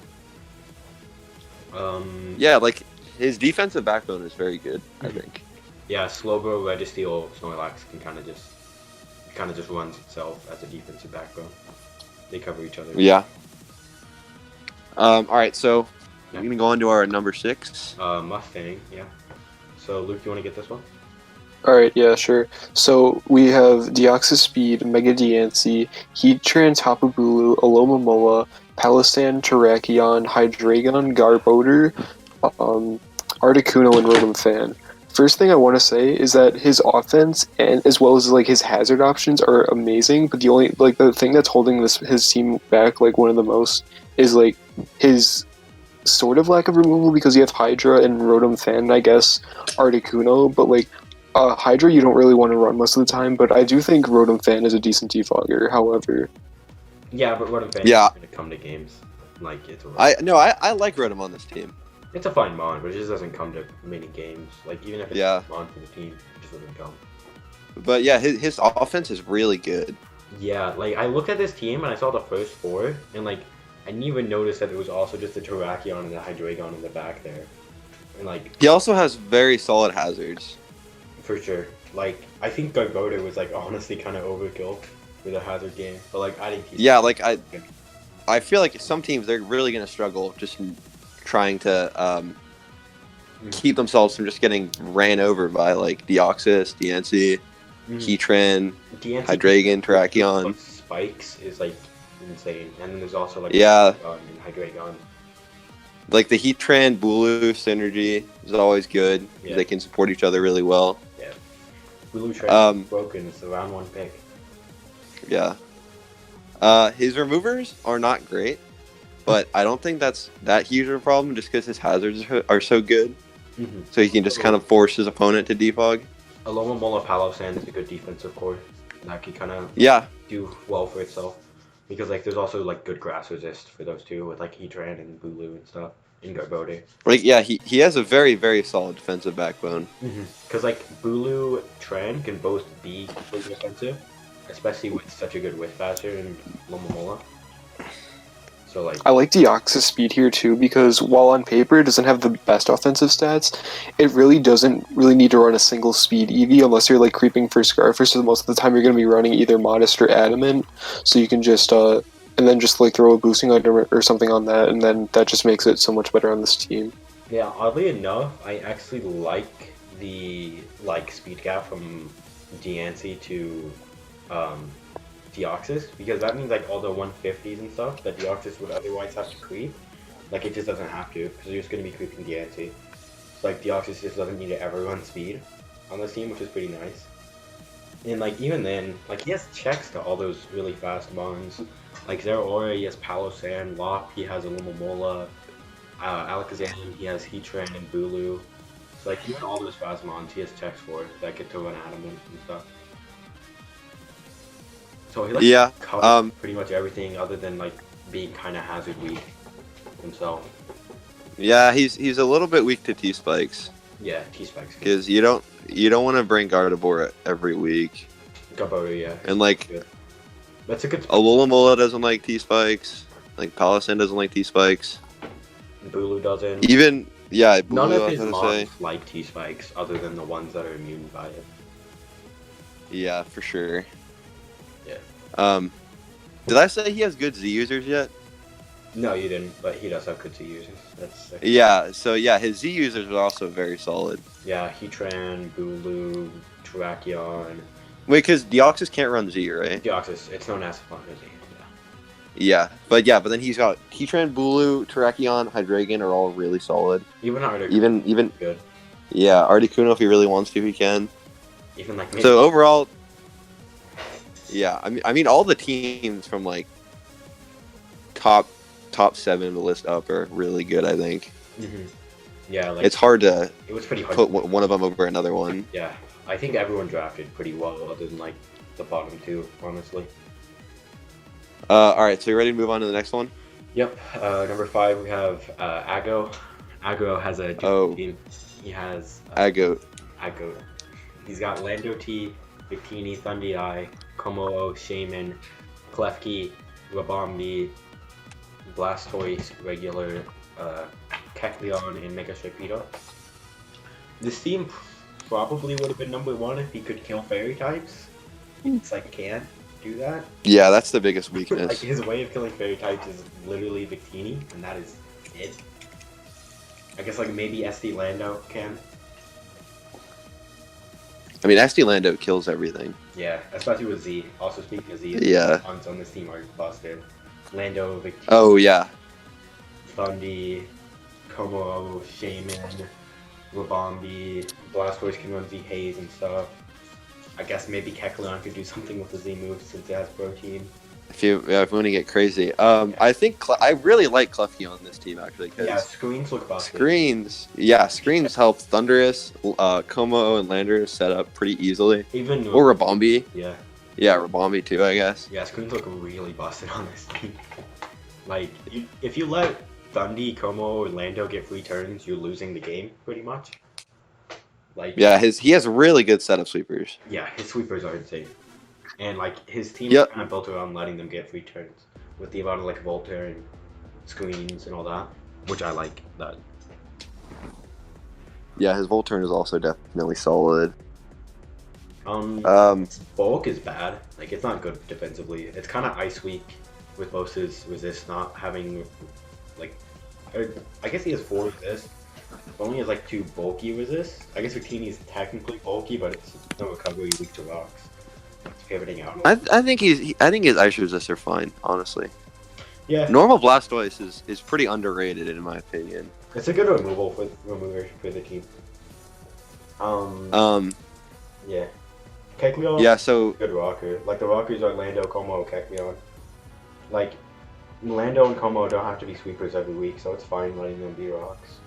Yeah, like his defensive backbone is very good. I think. Yeah, Slowbro, Registeel, Snorlax can kind of just runs itself as a defensive backbone. They cover each other. Yeah. All right, so we're gonna go on to our number 6. Mustang. Yeah. So Luke, you want to get this one? Alright, yeah, sure. So we have Deoxys Speed, Mega Diancie, Heatran, Tapu Bulu, Alomomola, Palisand, Terrakion, Hydreigon, Garbodor, Articuno, and Rotom Fan. First thing I want to say is that his offense and as well as like his hazard options are amazing, but the thing that's holding his team back like one of the most is like his sort of lack of removal, because you have Hydra and Rotom Fan, I guess, Articuno, but like Hydra you don't really want to run most of the time, but I do think Rotom Fan is a decent defogger, however. Yeah, but Rotom Fan is going to come to games. Like, it's a I like Rotom on this team. It's a fine mon, but it just doesn't come to many games. Like, even if it's a mon for the team, it just doesn't come. But yeah, his offense is really good. Yeah, like, I looked at this team and I saw the first 4, and like, I didn't even notice that it was also just a Terrakion and a Hydreigon in the back there. And like, he also has very solid hazards. For sure. Like, I think Garbodor was like honestly kind of overkill with a hazard game, but like I think yeah, like I feel like some teams they're really gonna struggle just trying to keep themselves from just getting ran over by like Deoxys, Diancie, Heatran, Hydreigon, Terrakion. Spikes is like insane, and then there's also like Hydreigon. Like the Heatran Bulu synergy is always good. Yeah. They can support each other really well. Yeah. Bulu Train broken. It's a round 1 pick. Yeah. His removers are not great, but I don't think that's that huge of a problem just because his hazards are so good. So he can just kind of force his opponent to defog. Alomomola Palisand is a good defensive core. That can kind of do well for itself. Because like there's also like good grass resist for those two with like Heatran and Bulu and stuff in Garbodor. Like yeah, he has a very, very solid defensive backbone. Because like Bulu, Tran can both be completely defensive, especially with such a good Whiff Basher and Alomomola. So like I like Deoxys Speed here too, because while on paper it doesn't have the best offensive stats, it really doesn't need to run a single speed EV unless you're like creeping for Scarfer, so most of the time you're going to be running either Modest or Adamant, so you can just and then just like throw a boosting item or something on that, and then that just makes it so much better on this team. Yeah, oddly enough, I actually like the speed gap from Diancie to Deoxys, because that means like all the 150s and stuff that Deoxys would otherwise have to creep, like it just doesn't have to, because you're just going to be creeping Diancie. So like Deoxys just doesn't need to ever run speed on this team, which is pretty nice. And like even then, like he has checks to all those really fast mons. Like Zeraora, he has Palisand, Lop, he has Alomomola, Alakazam, he has Heatran and Bulu. So like even all those fast mons he has checks for that get to run Adamant and stuff. So he covers pretty much everything other than like being kind of hazard weak himself. Yeah, he's a little bit weak to T-Spikes. Yeah, T-Spikes. Because you don't want to bring Gardevoir every week. Gardevoir, yeah. And like, that's a good. Alomomola doesn't like T-Spikes. Like Palisand doesn't like T-Spikes. Bulu doesn't. Even Bulu, none of his mons like T-Spikes other than the ones that are immune by it. Yeah, for sure. Yeah. Did I say he has good Z users yet? No, you didn't, but he does have good Z users. That's sick. Yeah, so yeah, his Z users are also very solid. Yeah, Heatran, Bulu, Terrakion. Wait, because Deoxys can't run Z, right? Deoxys, it's known as Z. Yeah, but then he's got Heatran, Bulu, Terrakion, Hydreigon are all really solid. Even Articuno. Even good. Yeah, Articuno if he really wants to, he can. Even like. So overall. Yeah, I mean, all the teams from like top 7 of the list up are really good. I think. Yeah, like it's hard to. It was pretty hard put one of them over another one. Yeah, I think everyone drafted pretty well, other than like the bottom 2, honestly. All right, so you ready to move on to the next one? Yep. Number 5 we have Aggo. Aggo has a Oh. team. He has Aggo. Aggo. He's got Lando T, Victini, Thundee, Komo, Shaman, Klefki, Rabombi, Blastoise, regular, Kecleon, and Mega Sharpedo. This team probably would have been number 1 if he could kill fairy types. It's like can't do that. Yeah, that's the biggest Like weakness. his way of killing fairy types is literally Victini, and that is it. I guess like maybe SD Lando can. I mean, SD Lando kills everything. Yeah, especially with Z. Also speaking of Z, Yeah. on this team are busted. Lando, Victini, Oh yeah. Thundee, Como, Shaman, Rabombi, Blastoise can run Z Haze and stuff. I guess maybe Kecleon could do something with the Z move since it has protein. If you want to get crazy, I think I really like Klefki on this team actually because Yeah, screens look busted. screens help Thundurus, Como, and Landorus set up pretty easily. Even Or Rabombi. Yeah. Yeah, Rabombi too, I guess. Yeah, screens look really busted on this team. Like, if you let Thundee, Como, and Lando get free turns, you're losing the game pretty much. Like, Yeah, he has really good setup sweepers. yeah, his sweepers are insane. And like his team Yep. is kind of built around letting them get free turns with the amount of like Voltaire and screens and all that, which I like that. Yeah, his Volturn is also definitely solid. His bulk is bad. Like it's not good defensively. It's kind of ice weak with most of his resist not having like. I guess he has 4 resist. But only has like 2 bulky resist. I guess Victini is technically bulky, but it's no recovery weak to rocks. It's pivoting out. I think I think his ice resists are fine, honestly. Yeah. Normal Blastoise is pretty underrated in my opinion. It's a good remover for the team. Yeah. Kecleon. Yeah, so Good rocker. Like the rockers are Lando, Como, Kecleon. Like Lando and Como don't have to be sweepers every week, so it's fine letting them be rocks.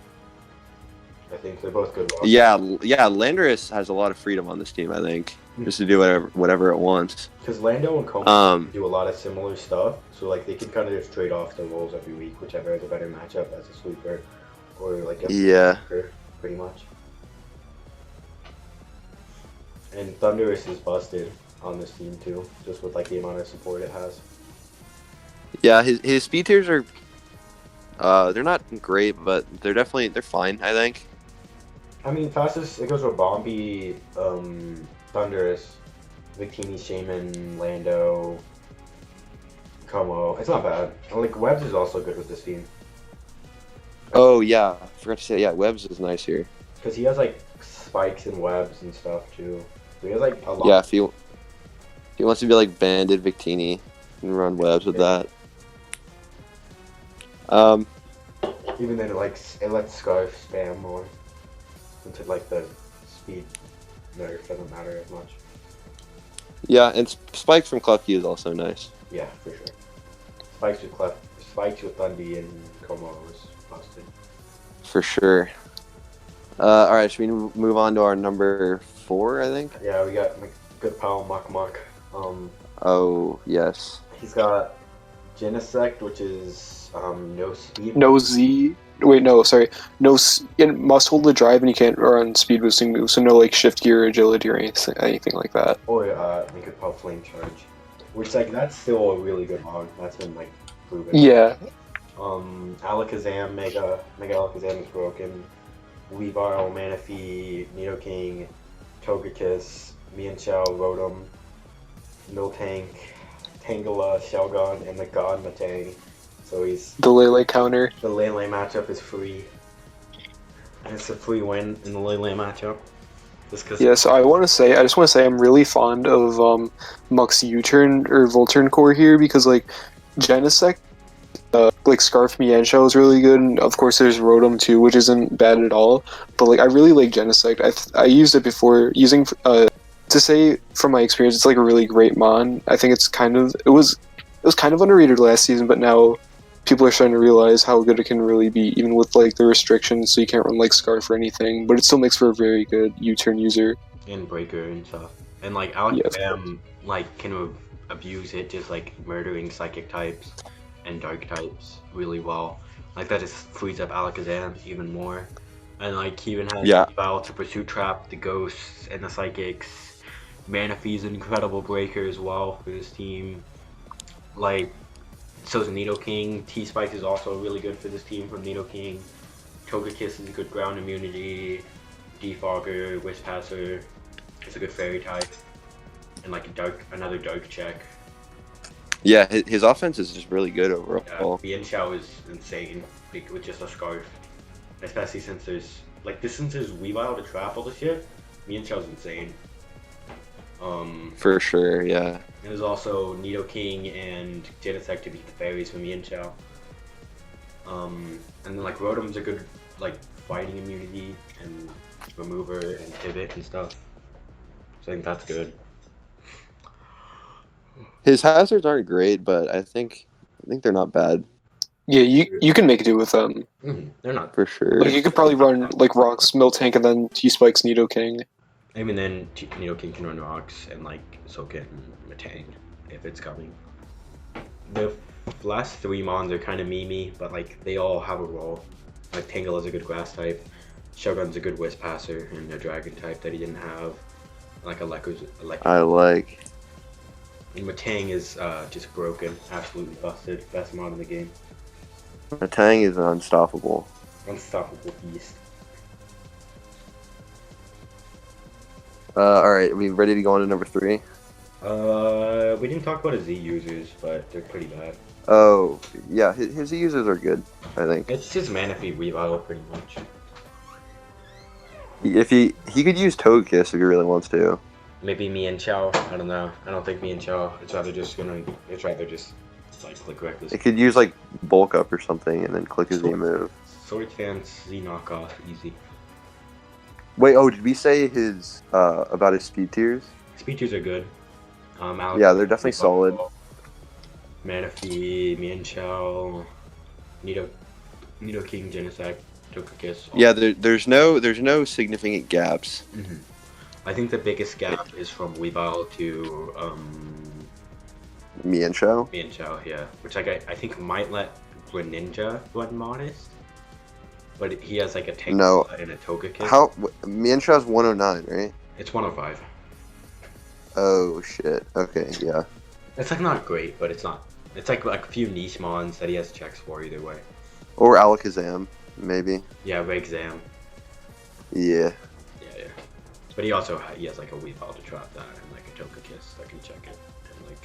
I think they're both good rockers. yeah, Landorus has a lot of freedom on this team, I think. Just to do whatever it wants. Because Lando and Como do a lot of similar stuff, so like they can kind of just trade off their roles every week, whichever has a better matchup as a sweeper or like a sweeper, pretty much. And Thundurus is busted on this team too, just with like the amount of support it has. Yeah, his speed tiers are they're not great, but they're fine, I think. I mean, fastest it goes with Bombi, Thundurus, Victini, Shaman, Lando, Como. It's not bad. Like Webbs is also good with this team. Oh yeah, I forgot to say Webbs is nice here. Because he has like spikes and webs and stuff too. So he has like a lot. Yeah, if he wants to be like banded Victini and run Webbs with that. Even then, it lets Scarf spam more. Since it, like the speed nerf doesn't matter as much. Yeah, and Spikes from Klefki is also nice. Yeah, for sure. Spikes with Thundee and Como is busted. For sure. Alright, should we move on to our number 4, I think? Yeah, we got my good pal Muk. Oh, yes. He's got Genesect, which is no speed. No Z. Wait, no, sorry. It must hold the drive and you can't run speed boosting moves, so no like shift gear, agility, or anything like that. Or we could pop Flame Charge. Which, like, that's still a really good log. That's been, like, proven. Yeah. Alakazam, Mega Alakazam is broken. Weavile, Manaphy, Nidoking, Togekiss, Mienshao, Rotom, Miltank, Tangela, Shelgon, and the God Matang. So he's... The Lele counter. The Lele matchup is free. And it's a free win in the Lele matchup. Yeah, so I just want to say I'm really fond of Muk's U-turn or Volturn core here because like Genesect, like Scarf Mienshao is really good, and of course there's Rotom too, which isn't bad at all. But like I really like Genesect. I used it before using to say from my experience, it's like a really great mon. I think it was kind of underrated last season, but now people are starting to realize how good it can really be, even with like the restrictions, so you can't run like Scarf or anything, but it still makes for a very good U-turn user. And Breaker and stuff. And like Alakazam like can abuse it, just like murdering psychic types. and Dark types really well. Like that just frees up Alakazam even more. And like he even has Yeah. Battle to Pursuit Trap, the Ghosts, and the Psychics. Manaphy's an incredible breaker as well for this team. Like, so is Nidoking. T-Spike is also really good for this team from Nidoking. Togekiss is a good ground immunity. Defogger, Whispaster is a good fairy type. And like another dark check. Yeah, his offense is just really good overall. Yeah, Mienshao is insane with just a Scarf. Especially since there's since there's Weavile to trap all this shit, Mienshao's insane. For sure, yeah. There's also Nidoking and Genesect to beat the fairies for Mienshao. And then like Rotom's a good fighting immunity and remover and pivot and stuff. So I think that's good. His hazards aren't great, but I think they're not bad. Yeah, you can make do with them. They're not. For sure. Like you could probably run like Rocks, Miltank, and then T-Spike's Nidoking. I mean, then Nidoking can run Rocks, and so can Metang if it's coming. The last three mons are kind of memey, but they all have a role. Like Tangle is a good Grass type, Shogun's a good Whispaster, and a Dragon type that he didn't have. Like Aleka's I like. And Metang is just broken, absolutely busted, best mod in the game. Metang is unstoppable. Unstoppable beast. Alright, are we ready to go on to number 3? We didn't talk about his Z users, but they're pretty bad. Oh, yeah, his users are good, I think. It's just Manaphy Weavile pretty much. If he could use Togekiss if he really wants to. Maybe Mienshao, I don't know. I don't think Mienshao, it's rather just click reckless. It could use Bulk Up or something and then click his Z move. Sword Stance, Z knockoff, easy. Wait, did we say his about his speed tiers? Speed tiers are good. Yeah, they're definitely solid. Manaphy, Mienshao, Nidoking, Genesect, Togekiss. Yeah, there's no significant gaps. Mm-hmm. I think the biggest gap is from Weavile to Mienshao? Mienshao, yeah. Which I think might let Greninja run Modest. But he has a tank and a Togekiss. How Mienshao's 109, right? It's 105. Oh shit. Okay, yeah. It's not great, but it's not. It's a few niche mons that he has checks for either way. Or Alakazam, maybe. Yeah, Rexam. Yeah. Yeah. But he has a Weavile to trap that and a Togekiss that can check it.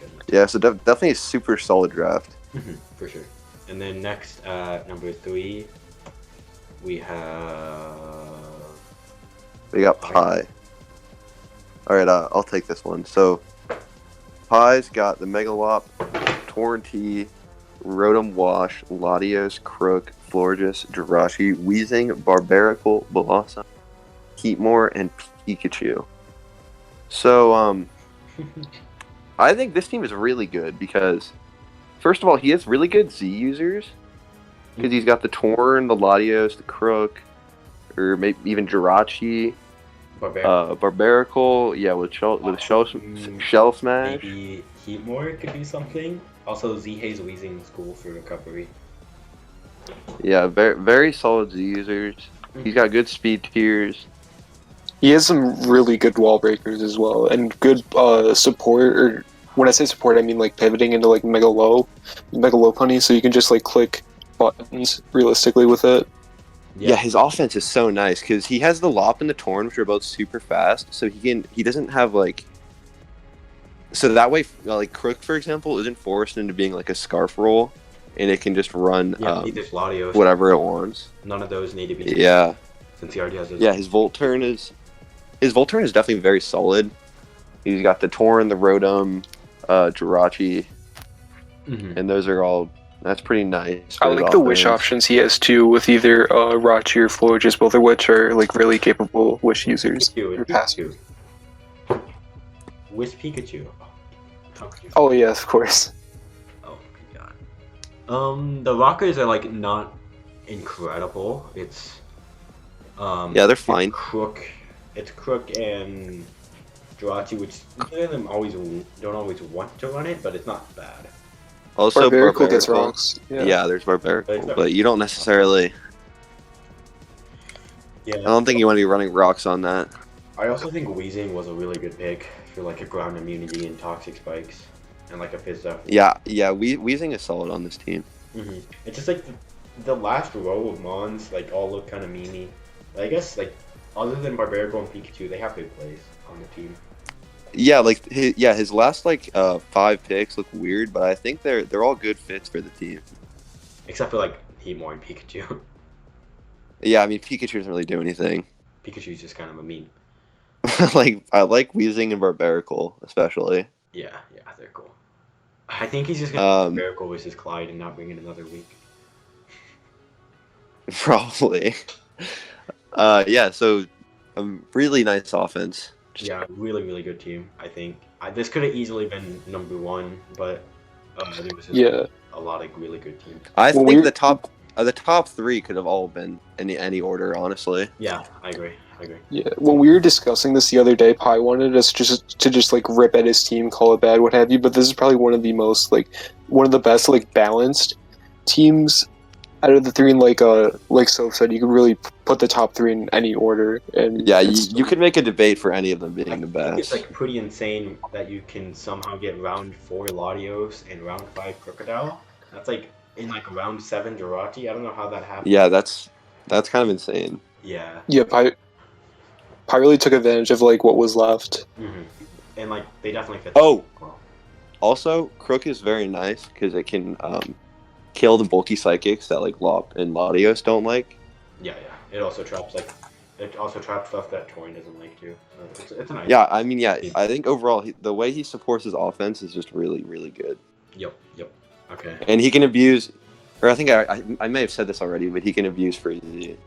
And yeah, so definitely a super solid draft. For sure. And then next, number 3, we got Pi. Alright, I'll take this one. So, Pi's got the Megalop, Torrentee, Rotom Wash, Latios, Crook, Florges, Jirachi, Weezing, Barbaracle, Blossom, Heatmore, and Pikachu. So, I think this team is really good because, first of all, he has really good Z users. Because he's got the Torn, the Latios, the Crook, or maybe even Jirachi, Barbaracle, yeah, with Shell Smash. Maybe Heatmore could be something. Also, Z-Haze Weezing is cool for recovery. Yeah, very, very solid Z users. He's got good speed tiers. He has some really good wall breakers as well, and good support. Or when I say support, I mean pivoting into Mega Low Punny, so you can just click buttons realistically with it. Yeah, his offense is so nice because he has the Lop and the Torn, which are both super fast. So he doesn't have so that way Crook, for example, isn't forced into being a Scarf roll, and it can just run Latios, whatever it wants. None of those need to be. Yeah. Since he already has his. Yeah, his Volt Turn is definitely very solid. He's got the Torn, the Rotom, Jirachi, and those are all. That's pretty nice. I like the Wish options he has too, with either Rachi or Florges, both of which are really capable Wish users. Pikachu. Wish Pikachu. Oh yeah, of course. Oh my god. The Rockers are not incredible. It's yeah, they're fine. It's Crook and Jirachi, which none of them don't always want to run it, but it's not bad. Also, Barbarical gets Barbarical. rocks. Yeah, there's Barbarical, but you don't necessarily. Yeah. I don't think you want to be running rocks on that. I also think Weezing was a really good pick for like a ground immunity and toxic spikes, and like a fizz up. Yeah. Weezing is solid on this team. It's just like the last row of Mons like all look kind of memey. I guess like other than Barbarical and Pikachu, they have good plays on the team. Yeah, like his last like 5 picks look weird, but I think they're all good fits for the team. Except for like Heatmore and Pikachu. Yeah, I mean Pikachu doesn't really do anything. Pikachu's just kind of a meme. Like I like Weezing and Barbarical especially. Yeah, they're cool. I think he's just gonna Barbarical versus Clyde and not bring in another week. Probably. Yeah. So, really nice offense. Yeah, really, really good team. I think this could have easily been number 1, but there was just a lot of really good teams. I think the top 3 could have all been in any order, honestly. Yeah, I agree. Yeah, when we were discussing this the other day, Pi wanted us to just like rip at his team, call it bad, what have you. But this is probably one of the best like balanced teams out of the 3. And like Soap said, you could really put the top 3 in any order. And yeah, you could make a debate for any of them being the best. It's like pretty insane that you can somehow get round 4 Latios and round 5 Crocodile. That's like in like round 7 Durati. I don't know how that happened. Yeah, that's kind of insane. Yeah. Yeah, Pi really took advantage of like what was left. And like they definitely fit. Oh, well. Also, Crook is very nice because it can kill the bulky psychics that like Lop and Latios don't like. Yeah. It also traps stuff that Torin doesn't like too. So it's a nice. Yeah, I mean, I think overall the way he supports his offense is just really, really good. Yep. Okay. And he can abuse, or I think I may have said this already, but he can abuse Freezy.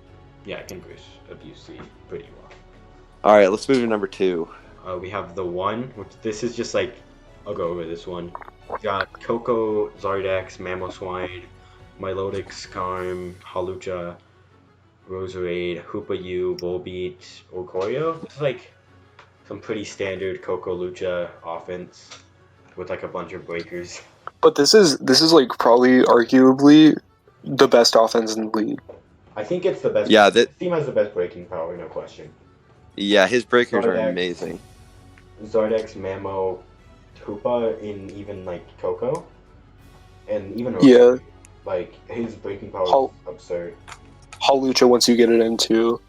Yeah, I can abuse C pretty well. All right, let's move to number 2. We have the 1, which this is just like, I'll go over this one. We got Coco, Zardex, Mamoswine, Milotic, Skarm, Halucha, Roserade, Hoopa-U, Volbeat, Oricorio. This is like some pretty standard Coco Lucha offense with like a bunch of breakers. But this is like probably arguably the best offense in the league. I think it's the best. Yeah, this team has the best breaking power, no question. Yeah, his breakers Zardex, are amazing. Zardex, Mamo, Hoopa, in even like Coco, and even like his breaking power is absurd. Halucha once you get it into.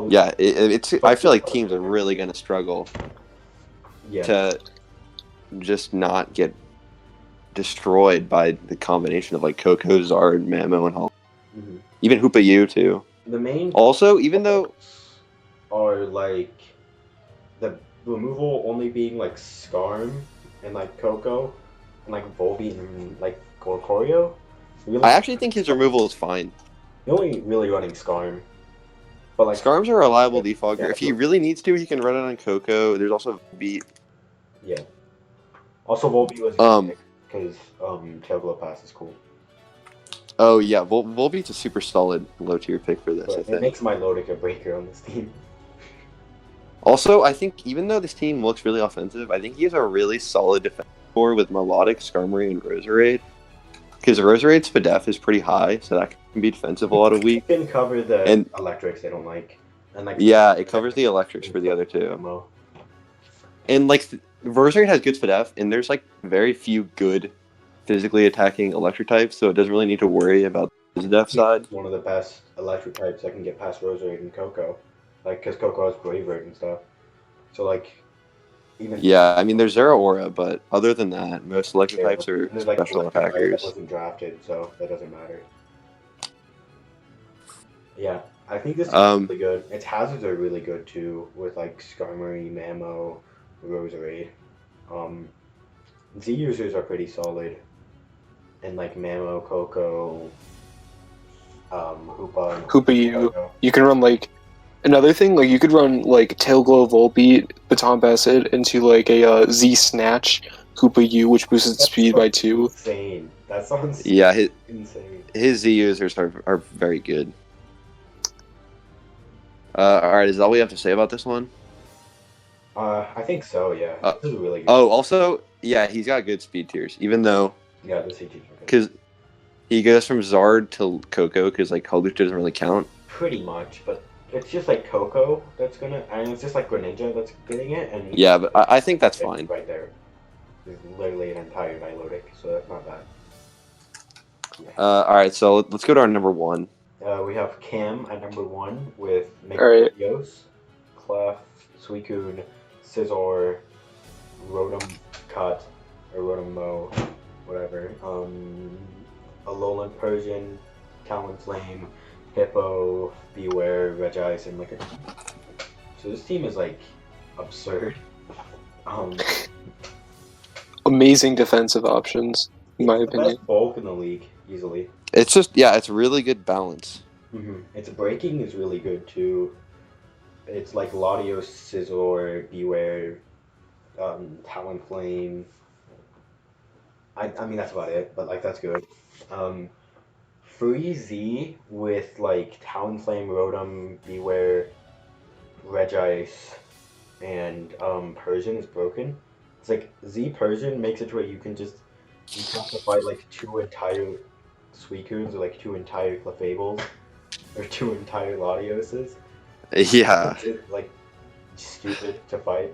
Yeah, it's. I feel like teams are really going to struggle to just not get destroyed by the combination of like Coco, Zard, Mamo, and Hall. Even Hoopa-U too. The main also, even though are like the removal only being like Skarm and like Coco and like Volbeat and like Oricorio. Really, I actually think his removal is fine. You're only really running Skarm. But like Skarm's a reliable defogger. Yeah, if he really needs to, he can run it on Coco. There's also Beat. Yeah. Also, Volbeat was because Tailglow Pass is cool. Oh yeah, Volbeat's a super solid low tier pick for this. But I think it makes Milotic a breaker on this team. Also, I think even though this team looks really offensive, I think he has a really solid defense core with Melodic, Skarmory, and Roserade. Because Roserade's Spadef is pretty high, so that can be defensive a lot of week. It can cover the electrics they don't like. And like yeah, it covers the electrics for the other 2. And like Roserade has good Spadef, and there's like very few good physically attacking electric types, so it doesn't really need to worry about the Spadef side. It's one of the best electric types that can get past Roserade and Coco. Like, because Coco has Graveyard and stuff. So, like, even... Yeah, I mean, there's Zero Aura, but other than that, most electric types are special attackers. That wasn't drafted, so that doesn't matter. Yeah, I think this is really good. Its hazards are really good, too, with, like, Skarmory, Mamo, Roserade. Z users are pretty solid. And, like, Mamo, Coco, Hoopa-U. You can run, like... Another thing, like, you could run, like, Tailglow, Volbeat, Baton Basset into, like, a Z Snatch, Hoopa-U, which boosts its speed by 2. Insane. That sounds insane. His Z users are very good. Alright, is that all we have to say about this one? I think so, yeah. This is really good. Oh, also, yeah, he's got good speed tiers, even though Yeah, the CTs are good. Because he goes from Zard to Coco, because like Holuch doesn't really count. Pretty much, but it's just like Coco that's gonna, and it's just like Greninja that's getting it, and Yeah, but I think that's fine. right there. There's literally an entire Nilotic, so that's not bad. All right, so let's go to our number 1. We have Cam at number 1 with Alright. Megalos, Clef, Suicune, Scizor, Rotom Cut, or Rotom Mow, whatever. Alolan Persian, Talonflame, Hippo, Beware, Regice, and Licker. So this team is like absurd. Amazing defensive options, in my The opinion. best bulk in the league, easily. It's just, yeah, it's really good balance. Its breaking is really good too. It's like Latios, Scizor, Beware, Talonflame. I mean that's about it, but like that's good. Free Z with like Talonflame, Rotom, Beware, Regice, and Persian is broken. It's like Z Persian makes it to where you have to fight like 2 entire Suicunes or like 2 entire Clefables or 2 entire Latioses. Yeah. It's like stupid to fight.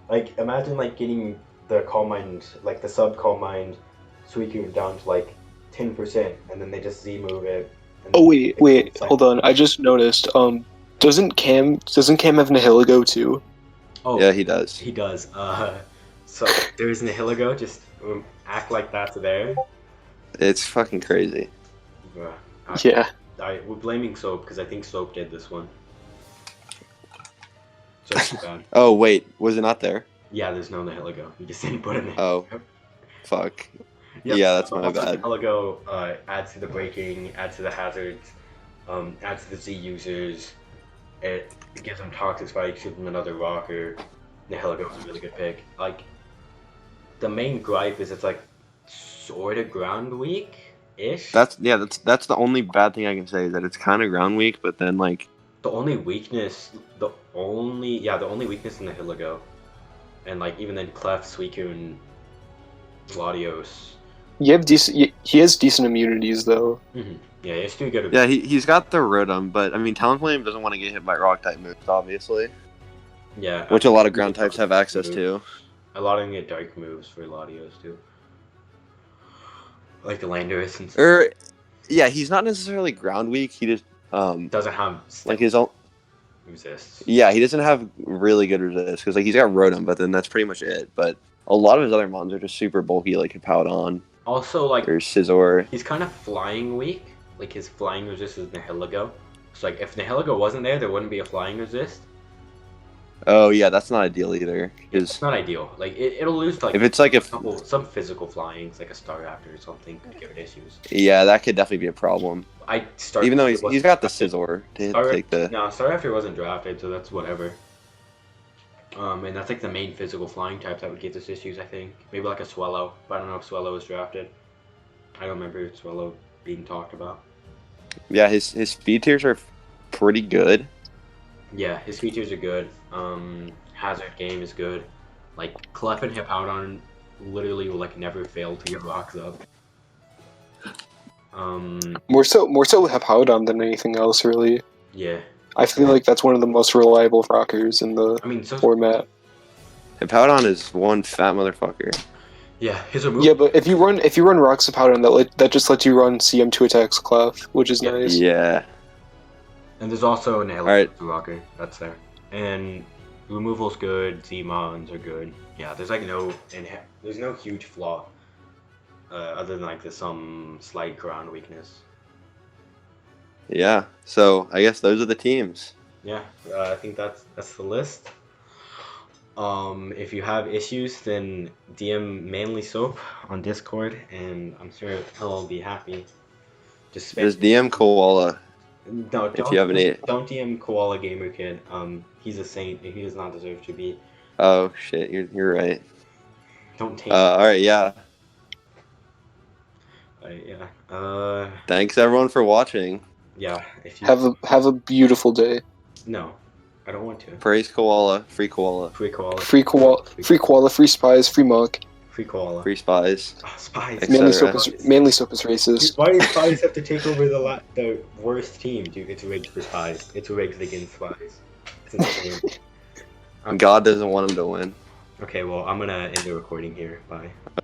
Like imagine like getting the Calm Mind, like the sub Calm Mind Suicune down to like 10%, and then they just Z move it. And Oh wait, it's like- hold on. I just noticed. Doesn't Cam have Nihilego too? Oh Yeah, he does. he does. So there's Nihilego. Just act like that's there. It's fucking crazy. Yeah. We're blaming Soap because I think Soap did this one. So it's bad. Oh, wait, was it not there? Yeah, there's no Nihilego. You just didn't put it in. Oh. Fuck. Yeah, that's my bad. Nihilego adds to the breaking, adds to the hazards, adds to the Z users. It gives them toxic spikes, gives them another rocker. Nihilego is a really good pick. Like, the main gripe is it's like sort of ground weak ish. That's the only bad thing I can say is that it's kind of ground weak, but then like The only weakness in Nihilego, and like even then Clef, Suicune, Latios. He has decent immunities though. Yeah, it's too good. yeah, he's got the Rotom, but I mean Talonflame doesn't want to get hit by rock type moves, obviously, Yeah, which a lot of ground types have access to. A lot of them get dark moves for Latios too, like the Landorus and stuff. Yeah, he's not necessarily ground weak. He just Doesn't have like his own. resists. Yeah, he doesn't have really good resist because like he's got Rotom, but then that's pretty much it. But a lot of his other mons are just super bulky, like Hippowdon Also, like or Scizor. he's kind of flying weak. Like his flying resist is Nihilego. So like if Nihilego wasn't there, there wouldn't be a flying resist. Oh yeah, that's not ideal either. It's 'Cause not ideal. Like it'll lose like if it's like some physical flyings, like a Staraptor or something, could give it issues. yeah, that could definitely be a problem. Even though he's got the Scizor to take the. No, Staraptor wasn't drafted, so that's whatever. And that's like the main physical flying type that would give us issues, I think. Maybe like a Swellow, but I don't know if Swellow was drafted. I don't remember Swellow being talked about. Yeah, his speed tiers are pretty good. Yeah, his features are good. Hazard game is good. Like Clef and Hippowdon literally will like never fail to get rocks up. More so Hippowdon than anything else, really. Yeah. I feel like that's one of the most reliable rockers in the I mean, so format. Hippowdon is one fat motherfucker. yeah, his remove. Yeah, but if you run Rocks Hippowdon, that just lets you run CM2 attacks Clef, which is Yeah. nice. Yeah. And there's also an Alright. rocker that's there. And removal's good. Z-Mons are good. Yeah, there's like there's no huge flaw. Other than like there's some slight ground weakness. Yeah. So I guess those are the teams. Yeah, I think that's the list. If you have issues, then DM ManlySoap on Discord, and I'm sure he'll be happy. Just DM Koala. No, if you have any. Don't DM Koala Gamer Kid. He's a saint. He does not deserve to be. Oh shit, you're right. Don't take. All right, yeah. Yeah. Thanks everyone for watching. Yeah. If you Have a beautiful day. No, I don't want to. Praise Koala. Free Koala. Free Koala. Free koala, free spies, free muck. Free koala. free spies. Oh, spies. Etc. ManlySoap is racist. Why do spies have to take over the worst team? Dude, it's rigged for spies. It's rigged against spies. It's insane. God doesn't want him to win. Okay, well, I'm gonna end the recording here. Bye.